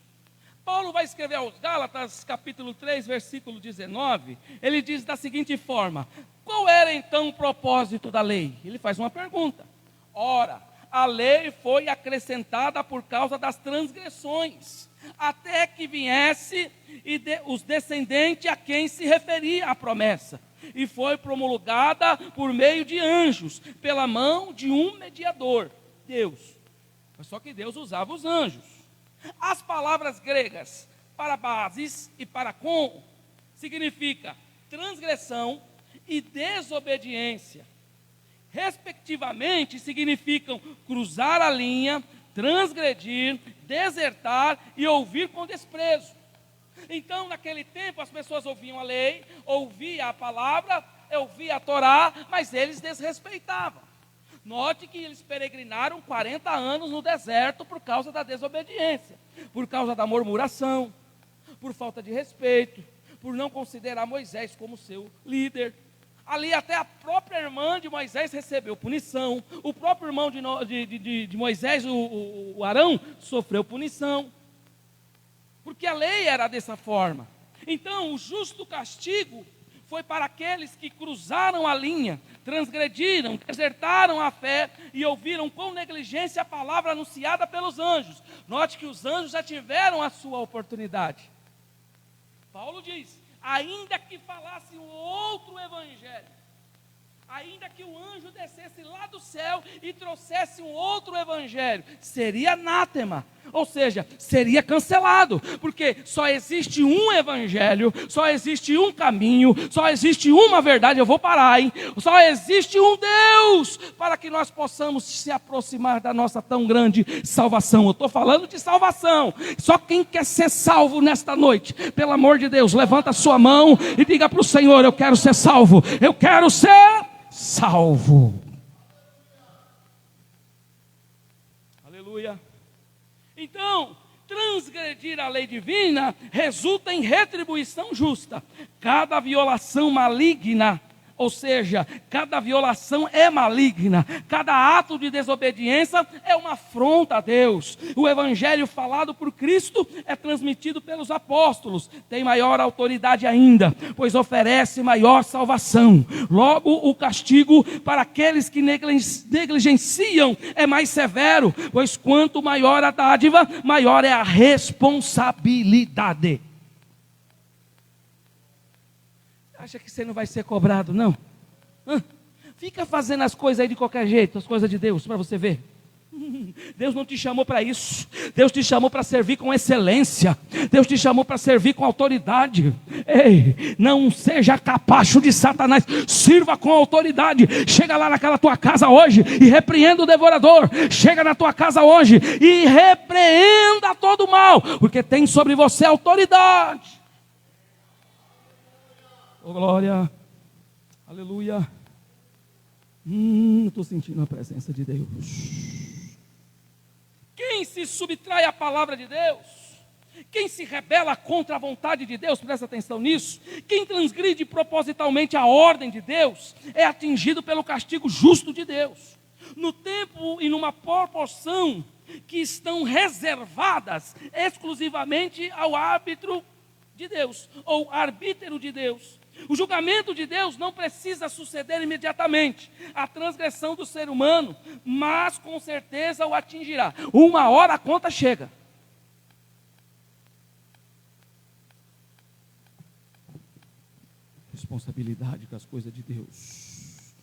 Paulo vai escrever aos Gálatas, capítulo 3, versículo 19, ele diz da seguinte forma: qual era então o propósito da lei? Ele faz uma pergunta. Ora, a lei foi acrescentada por causa das transgressões, até que viesse os descendentes a quem se referia a promessa, e foi promulgada por meio de anjos, pela mão de um mediador, Deus. Só que Deus usava os anjos. As palavras gregas para bases e para com significa transgressão e desobediência. Respectivamente, significam cruzar a linha, transgredir, desertar e ouvir com desprezo. Então, naquele tempo, as pessoas ouviam a lei, ouviam a palavra, ouviam a Torá, mas eles desrespeitavam. Note que eles peregrinaram 40 anos no deserto por causa da desobediência, por causa da murmuração, por falta de respeito, por não considerar Moisés como seu líder. Ali até a própria irmã de Moisés recebeu punição. O próprio irmão de Moisés, o Arão, sofreu punição. Porque a lei era dessa forma. Então, o justo castigo foi para aqueles que cruzaram a linha, transgrediram, desertaram a fé e ouviram com negligência a palavra anunciada pelos anjos. Note que os anjos já tiveram a sua oportunidade. Paulo diz: ainda que falasse um outro evangelho, ainda que o anjo descesse lá do céu e trouxesse um outro evangelho, seria anátema, ou seja, seria cancelado, porque só existe um evangelho, só existe um caminho, só existe uma verdade. Eu vou parar, hein? Só existe um Deus para que nós possamos se aproximar da nossa tão grande salvação. Eu estou falando de salvação. Só quem quer ser salvo nesta noite, pelo amor de Deus, levanta a sua mão e diga para o Senhor: eu quero ser salvo, eu quero ser salvo. Aleluia. Então, transgredir a lei divina resulta em retribuição justa. Cada violação maligna, ou seja, cada violação é maligna, cada ato de desobediência é uma afronta a Deus. O evangelho falado por Cristo é transmitido pelos apóstolos, tem maior autoridade ainda, pois oferece maior salvação. Logo, o castigo para aqueles que negligenciam é mais severo, pois quanto maior a dádiva, maior é a responsabilidade. Acha que você não vai ser cobrado, não? Fica fazendo as coisas aí de qualquer jeito, as coisas de Deus, para você ver. Deus não te chamou para isso. Deus te chamou para servir com excelência. Deus te chamou para servir com autoridade. Ei, não seja capacho de Satanás. Sirva com autoridade. Chega lá naquela tua casa hoje e repreenda o devorador. Chega na tua casa hoje e repreenda todo o mal, porque tem sobre você autoridade. Oh, glória. Aleluia. Estou sentindo a presença de Deus. Quem se subtrai à palavra de Deus, quem se rebela contra a vontade de Deus, presta atenção nisso, quem transgride propositalmente a ordem de Deus, é atingido pelo castigo justo de Deus, no tempo e numa proporção que estão reservadas exclusivamente ao árbitro de Deus, ou arbítero de Deus. O julgamento de Deus não precisa suceder imediatamente à transgressão do ser humano, mas com certeza o atingirá. Uma hora a conta chega. Responsabilidade com as coisas de Deus.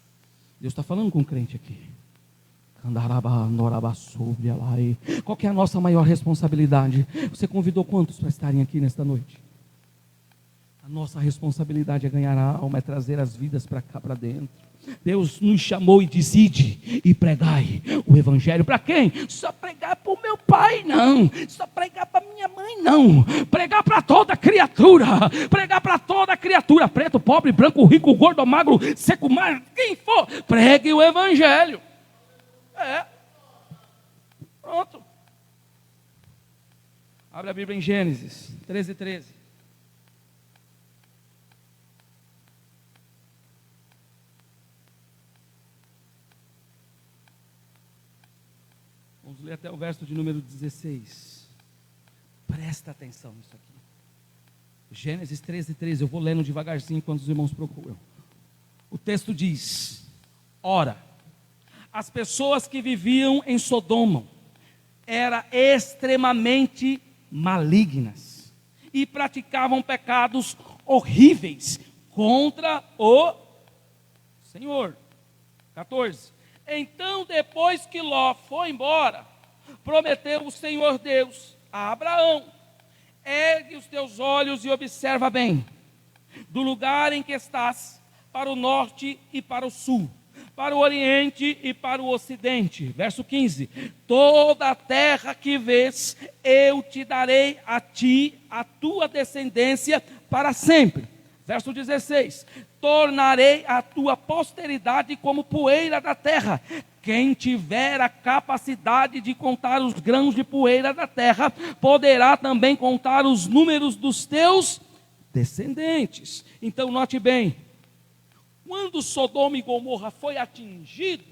Deus está falando com o crente aqui. Qual que é a nossa maior responsabilidade? Você convidou quantos para estarem aqui nesta noite? A nossa responsabilidade é ganhar a alma, é trazer as vidas para cá, para dentro. Deus nos chamou e disse: ide e pregai o evangelho. Para quem? Só pregar para o meu pai, não. Só pregar para minha mãe, não. Pregar para toda criatura. Pregar para toda criatura. Preto, pobre, branco, rico, gordo, magro, seco, magro, quem for. Pregue o evangelho. Pronto. Abre a Bíblia em Gênesis 13:13. Vamos ler até o verso de número 16. Presta atenção nisso aqui. Gênesis 13:13. Eu vou lendo devagarzinho enquanto os irmãos procuram. O texto diz: ora, as pessoas que viviam em Sodoma eram extremamente malignas e praticavam pecados horríveis contra o Senhor. 14. Então, depois que Ló foi embora, prometeu o Senhor Deus a Abraão: ergue os teus olhos e observa bem, do lugar em que estás, para o norte e para o sul, para o oriente e para o ocidente. Verso 15: toda a terra que vês, eu te darei a ti, a tua descendência, para sempre. Verso 16: tornarei a tua posteridade como poeira da terra. Quem tiver a capacidade de contar os grãos de poeira da terra, poderá também contar os números dos teus descendentes. Então note bem, quando Sodoma e Gomorra foi atingido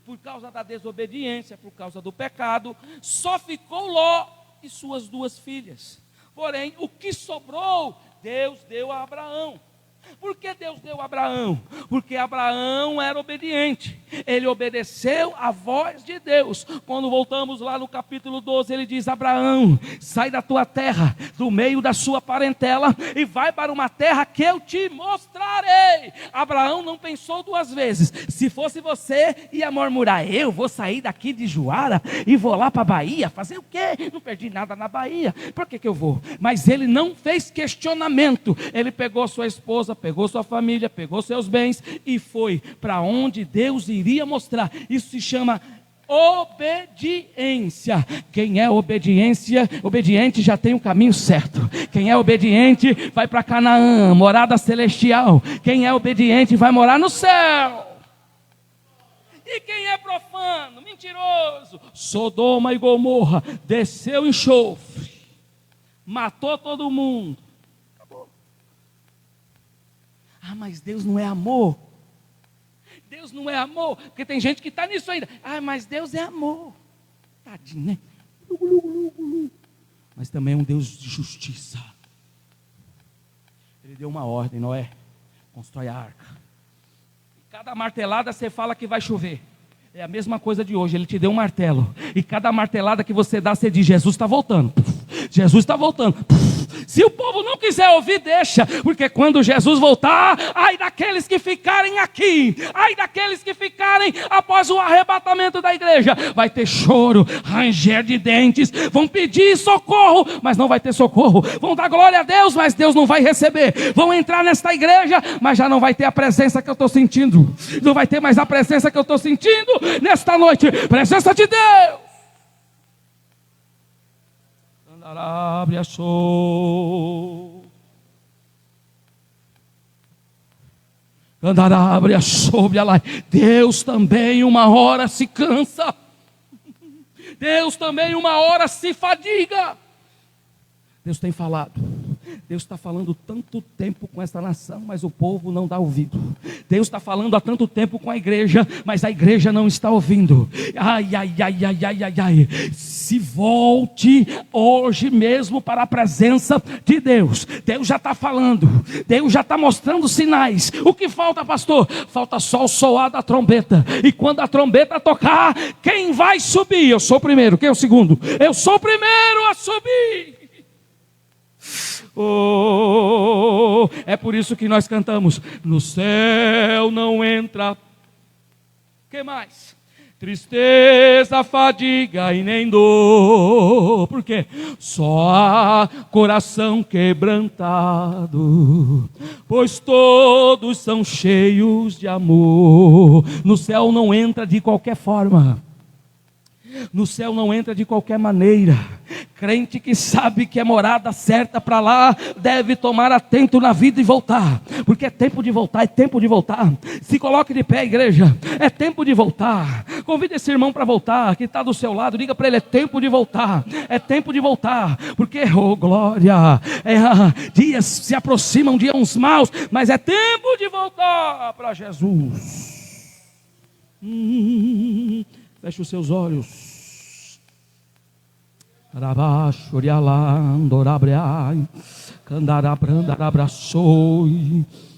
por causa da desobediência, por causa do pecado, só ficou Ló e suas duas filhas. Porém, o que sobrou, Deus deu a Abraão. Por que Deus deu a Abraão? Porque Abraão era obediente. Ele obedeceu à voz de Deus. Quando voltamos lá no capítulo 12, ele diz: Abraão, sai da tua terra, do meio da sua parentela, e vai para uma terra que eu te mostrarei. Abraão não pensou duas vezes. Se fosse você, ia murmurar: eu vou sair daqui de Juara e vou lá para a Bahia, fazer o quê? Não perdi nada na Bahia, por que eu vou? Mas ele não fez questionamento. Ele pegou sua esposa, pegou sua família, pegou seus bens e foi para onde Deus iria mostrar. Isso se chama obediência. Quem é obediente já tem o caminho certo. Quem é obediente vai para Canaã, morada celestial. Quem é obediente vai morar no céu. E quem é profano, mentiroso, Sodoma e Gomorra, desceu enxofre, matou todo mundo. Ah, mas Deus não é amor. Deus não é amor. Porque tem gente que está nisso ainda. Ah, mas Deus é amor. Tadinho, né? Mas também é um Deus de justiça. Ele deu uma ordem: Noé, constrói a arca. E cada martelada você fala que vai chover. É a mesma coisa de hoje. Ele te deu um martelo. E cada martelada que você dá, você diz: Jesus está voltando. Jesus está voltando. Se o povo não quiser ouvir, deixa, porque quando Jesus voltar, ai daqueles que ficarem aqui, ai daqueles que ficarem após o arrebatamento da igreja, vai ter choro, ranger de dentes, vão pedir socorro, mas não vai ter socorro, vão dar glória a Deus, mas Deus não vai receber, vão entrar nesta igreja, mas já não vai ter a presença que eu estou sentindo, não vai ter mais a presença que eu estou sentindo nesta noite, presença de Deus. Deus também uma hora se cansa, Deus também uma hora se fadiga. Deus tem falado, Deus está falando tanto tempo com essa nação, mas o povo não dá ouvido. Deus está falando há tanto tempo com a igreja, mas a igreja não está ouvindo. Ai, se volte hoje mesmo para a presença de Deus. Deus já está falando, Deus já está mostrando sinais. O que falta, pastor? Falta só o soar da trombeta, e quando a trombeta tocar, quem vai subir? Eu sou o primeiro. Quem é o segundo? Eu sou o primeiro a subir. Oh, é por isso que nós cantamos: no céu não entra, que mais? Tristeza, fadiga e nem dor. Por quê? Só há coração quebrantado, pois todos são cheios de amor. No céu não entra de qualquer forma, no céu não entra de qualquer maneira. Crente que sabe que é morada certa para lá, deve tomar atento na vida e voltar, porque é tempo de voltar, é tempo de voltar. Se coloque de pé, igreja, é tempo de voltar. Convide esse irmão para voltar, que está do seu lado, diga para ele: é tempo de voltar, é tempo de voltar, porque, oh glória, dias se aproximam, dias maus, mas é tempo de voltar para Jesus. Feche os seus olhos.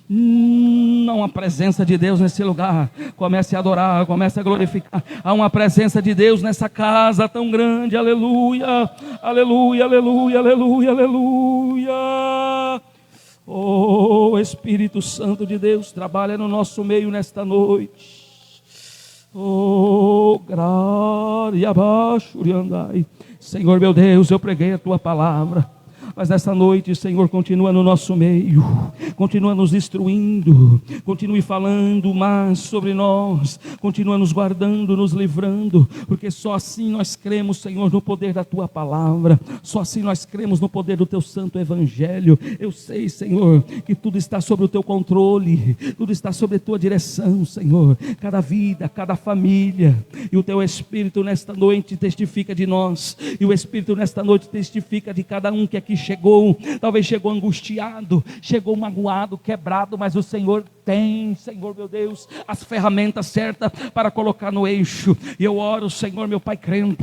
Não há presença de Deus nesse lugar. Comece a adorar, comece a glorificar. Há uma presença de Deus nessa casa tão grande. Aleluia, aleluia, aleluia, aleluia, aleluia. Oh, Espírito Santo de Deus, trabalha no nosso meio nesta noite. Oh, glória abaixo, Senhor meu Deus, eu preguei a tua palavra, mas nessa noite, Senhor, continua no nosso meio, continua nos instruindo, continue falando mais sobre nós, continua nos guardando, nos livrando, porque só assim nós cremos, Senhor, no poder da tua palavra, só assim nós cremos no poder do teu santo evangelho. Eu sei, Senhor, que tudo está sob o teu controle, tudo está sob a tua direção, Senhor, cada vida, cada família, e o teu Espírito nesta noite testifica de nós, e o Espírito nesta noite testifica de cada um que aqui chegou, talvez chegou angustiado, chegou magoado, quebrado, mas o Senhor tem, Senhor meu Deus, as ferramentas certas para colocar no eixo. E eu oro, Senhor meu Pai, crendo,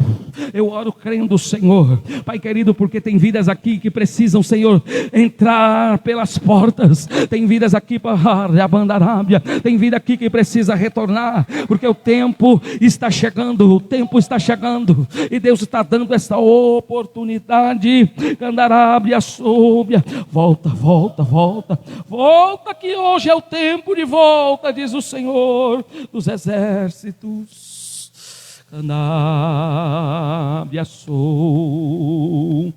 eu oro crendo, Senhor, Pai querido, porque tem vidas aqui que precisam, Senhor, entrar pelas portas, tem vidas aqui para a banda Arábia, tem vida aqui que precisa retornar, porque o tempo está chegando, o tempo está chegando, e Deus está dando essa oportunidade. Candarábia, súbia, volta, volta, volta, volta, que hoje é o tempo de volta, diz o Senhor dos exércitos. Candarábia, súbia,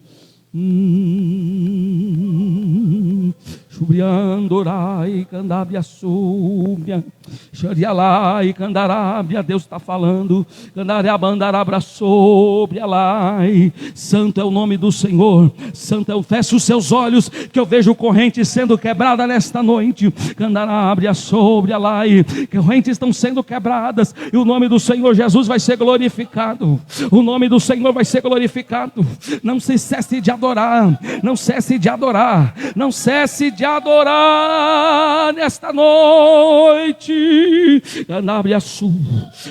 Chubriandorai, Candabia, súbia, Xarialai, Candarábia, Deus está falando, Candareabandarabra, Sobrialai, santo é o nome do Senhor, santo é o, feche os seus olhos, que eu vejo correntes sendo quebradas nesta noite, Candarábia, Sobrialai, correntes estão sendo quebradas, e o nome do Senhor Jesus vai ser glorificado, o nome do Senhor vai ser glorificado. Não se cesse de adorar, não cesse de adorar, não cesse de adorar. adorar nesta noite. Candábria sul,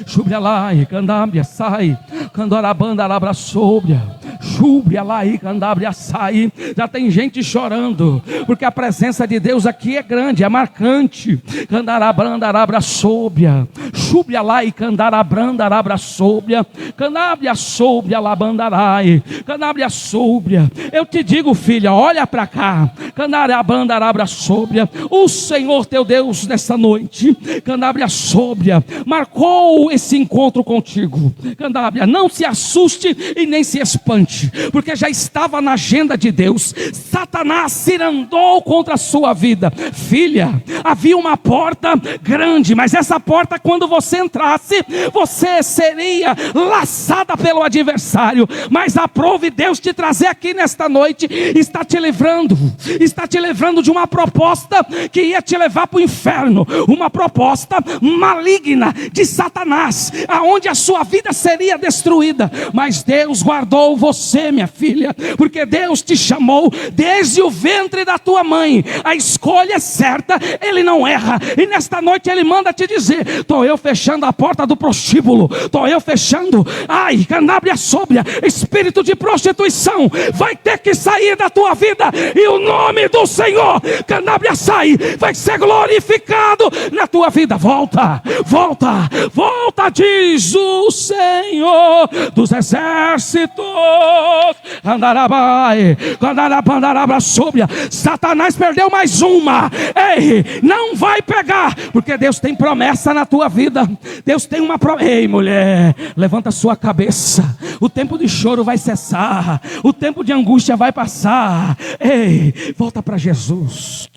júbria lá e candábria sai, candorabanda labra sobria, júbria lá e candábria sai. Já tem gente chorando, porque a presença de Deus aqui é grande, é marcante. Candarabranda labra sobria, júbria lá e candarabranda labra sobria, candábria sobria labandarai, candábria sobria. Eu te digo, filha, olha para cá. Candarabanda labra sobria. O Senhor teu Deus nessa noite, candábria sobria, marcou esse encontro contigo. Candábria, não se assuste e nem se espante, porque já estava na agenda de Deus. Satanás cirandou contra a sua vida. Filha, havia uma porta grande, mas essa porta, quando você entrasse, você seria laçada pelo adversário. Mas aprove Deus te trazer aqui nesta noite, está te livrando de uma proposta que ia te levar para o inferno, uma proposta maligna de Satanás, aonde a sua vida seria destruída. Mas Deus guardou você, minha filha, porque Deus te chamou desde o ventre da tua mãe. A escolha é certa, Ele não erra. E nesta noite Ele manda te dizer: estou eu fechando a porta do prostíbulo, estou eu fechando. Ai, candábria sóbria, espírito de prostituição vai ter que sair da tua vida, e o nome do Senhor, candábria sai, vai ser glorificado na tua vida. Volta, volta, volta, diz o Senhor dos exércitos. Andarabai, candarabandarabai sóbria. Satanás perdeu mais uma. Ei, não vai pegar, porque Deus tem promessa na tua vida. Deus tem uma promessa. Ei, mulher, levanta a sua cabeça. O tempo de choro vai cessar, o tempo de angústia vai passar. Ei, volta para Jesus,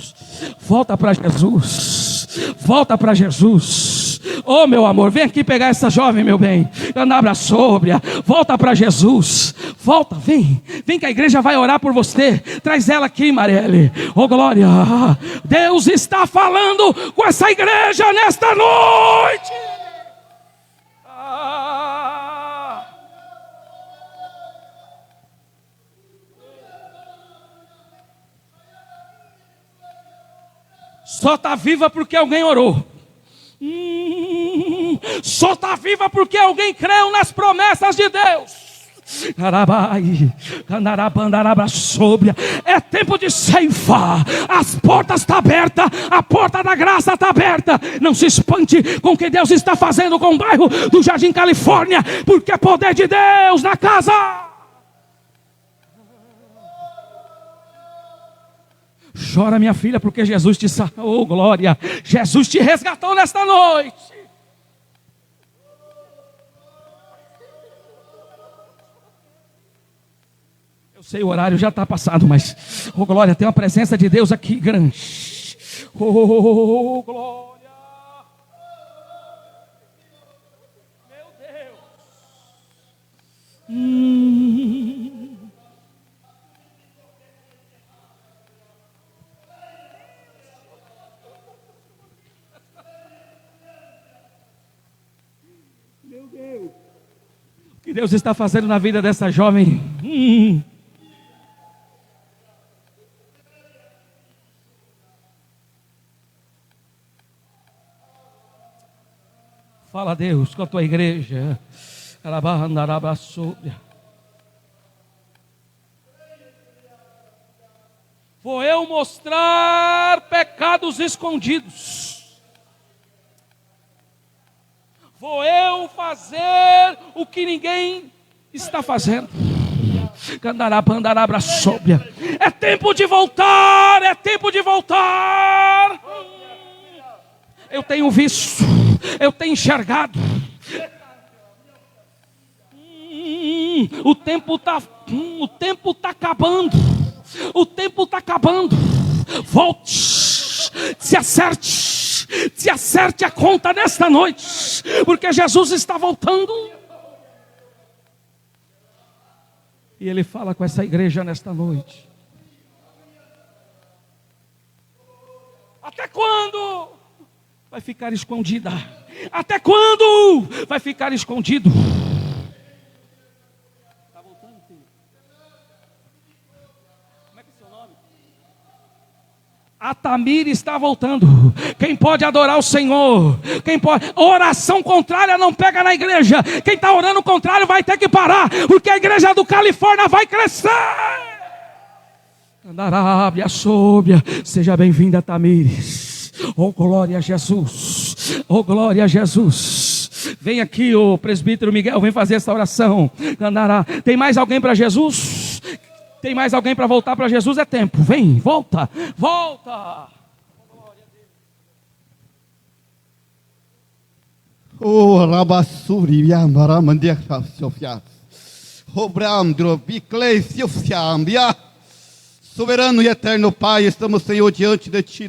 volta para Jesus, volta para Jesus. Oh, meu amor, vem aqui pegar essa jovem, meu bem. Candábria sóbria, volta para Jesus. Volta, vem que a igreja vai orar por você. Traz ela aqui, Marielle. Oh, glória. Deus está falando com essa igreja nesta noite. Só está viva porque alguém orou. Só está viva porque alguém creu nas promessas de Deus. É tempo de ceifar. As portas estão abertas, a porta da graça está aberta. Não se espante com o que Deus está fazendo com o bairro do Jardim Califórnia, porque é poder de Deus na casa. Chora, minha filha, porque Jesus te salvou. Oh, glória. Jesus te resgatou nesta noite. Eu sei, o horário já está passado, mas oh, glória, tem uma presença de Deus aqui grande. Oh, glória. Meu Deus. Meu Deus. O que Deus está fazendo na vida dessa jovem? Fala, Deus, com a tua igreja. Vou eu mostrar pecados escondidos. Vou eu fazer o que ninguém está fazendo. É tempo de voltar, é tempo de voltar. Eu tenho visto, eu tenho enxergado. O tempo está acabando. O tempo está acabando. Volte, se acerte a conta nesta noite, porque Jesus está voltando. E Ele fala com essa igreja nesta noite. Até quando vai ficar escondida? Até quando vai ficar escondido? Está voltando, filho? Como é que é seu nome? A Tamir está voltando. Quem pode adorar o Senhor? Quem pode? Oração contrária não pega na igreja. Quem está orando contrário vai ter que parar, porque a igreja do Califórnia vai crescer. Candarábia, sóbia. Seja bem-vinda, Tamires. Oh, glória a Jesus. Oh, glória a Jesus. Vem aqui, o presbítero Miguel, vem fazer essa oração. Candará. Tem mais alguém para Jesus? Tem mais alguém para voltar para Jesus? É tempo. Vem, volta, volta. Oh, Rabassuri, Yamara, Mandia, Sofia. Obram, Drobicle, Sofia, soberano e eterno Pai, estamos, Senhor, diante de Ti.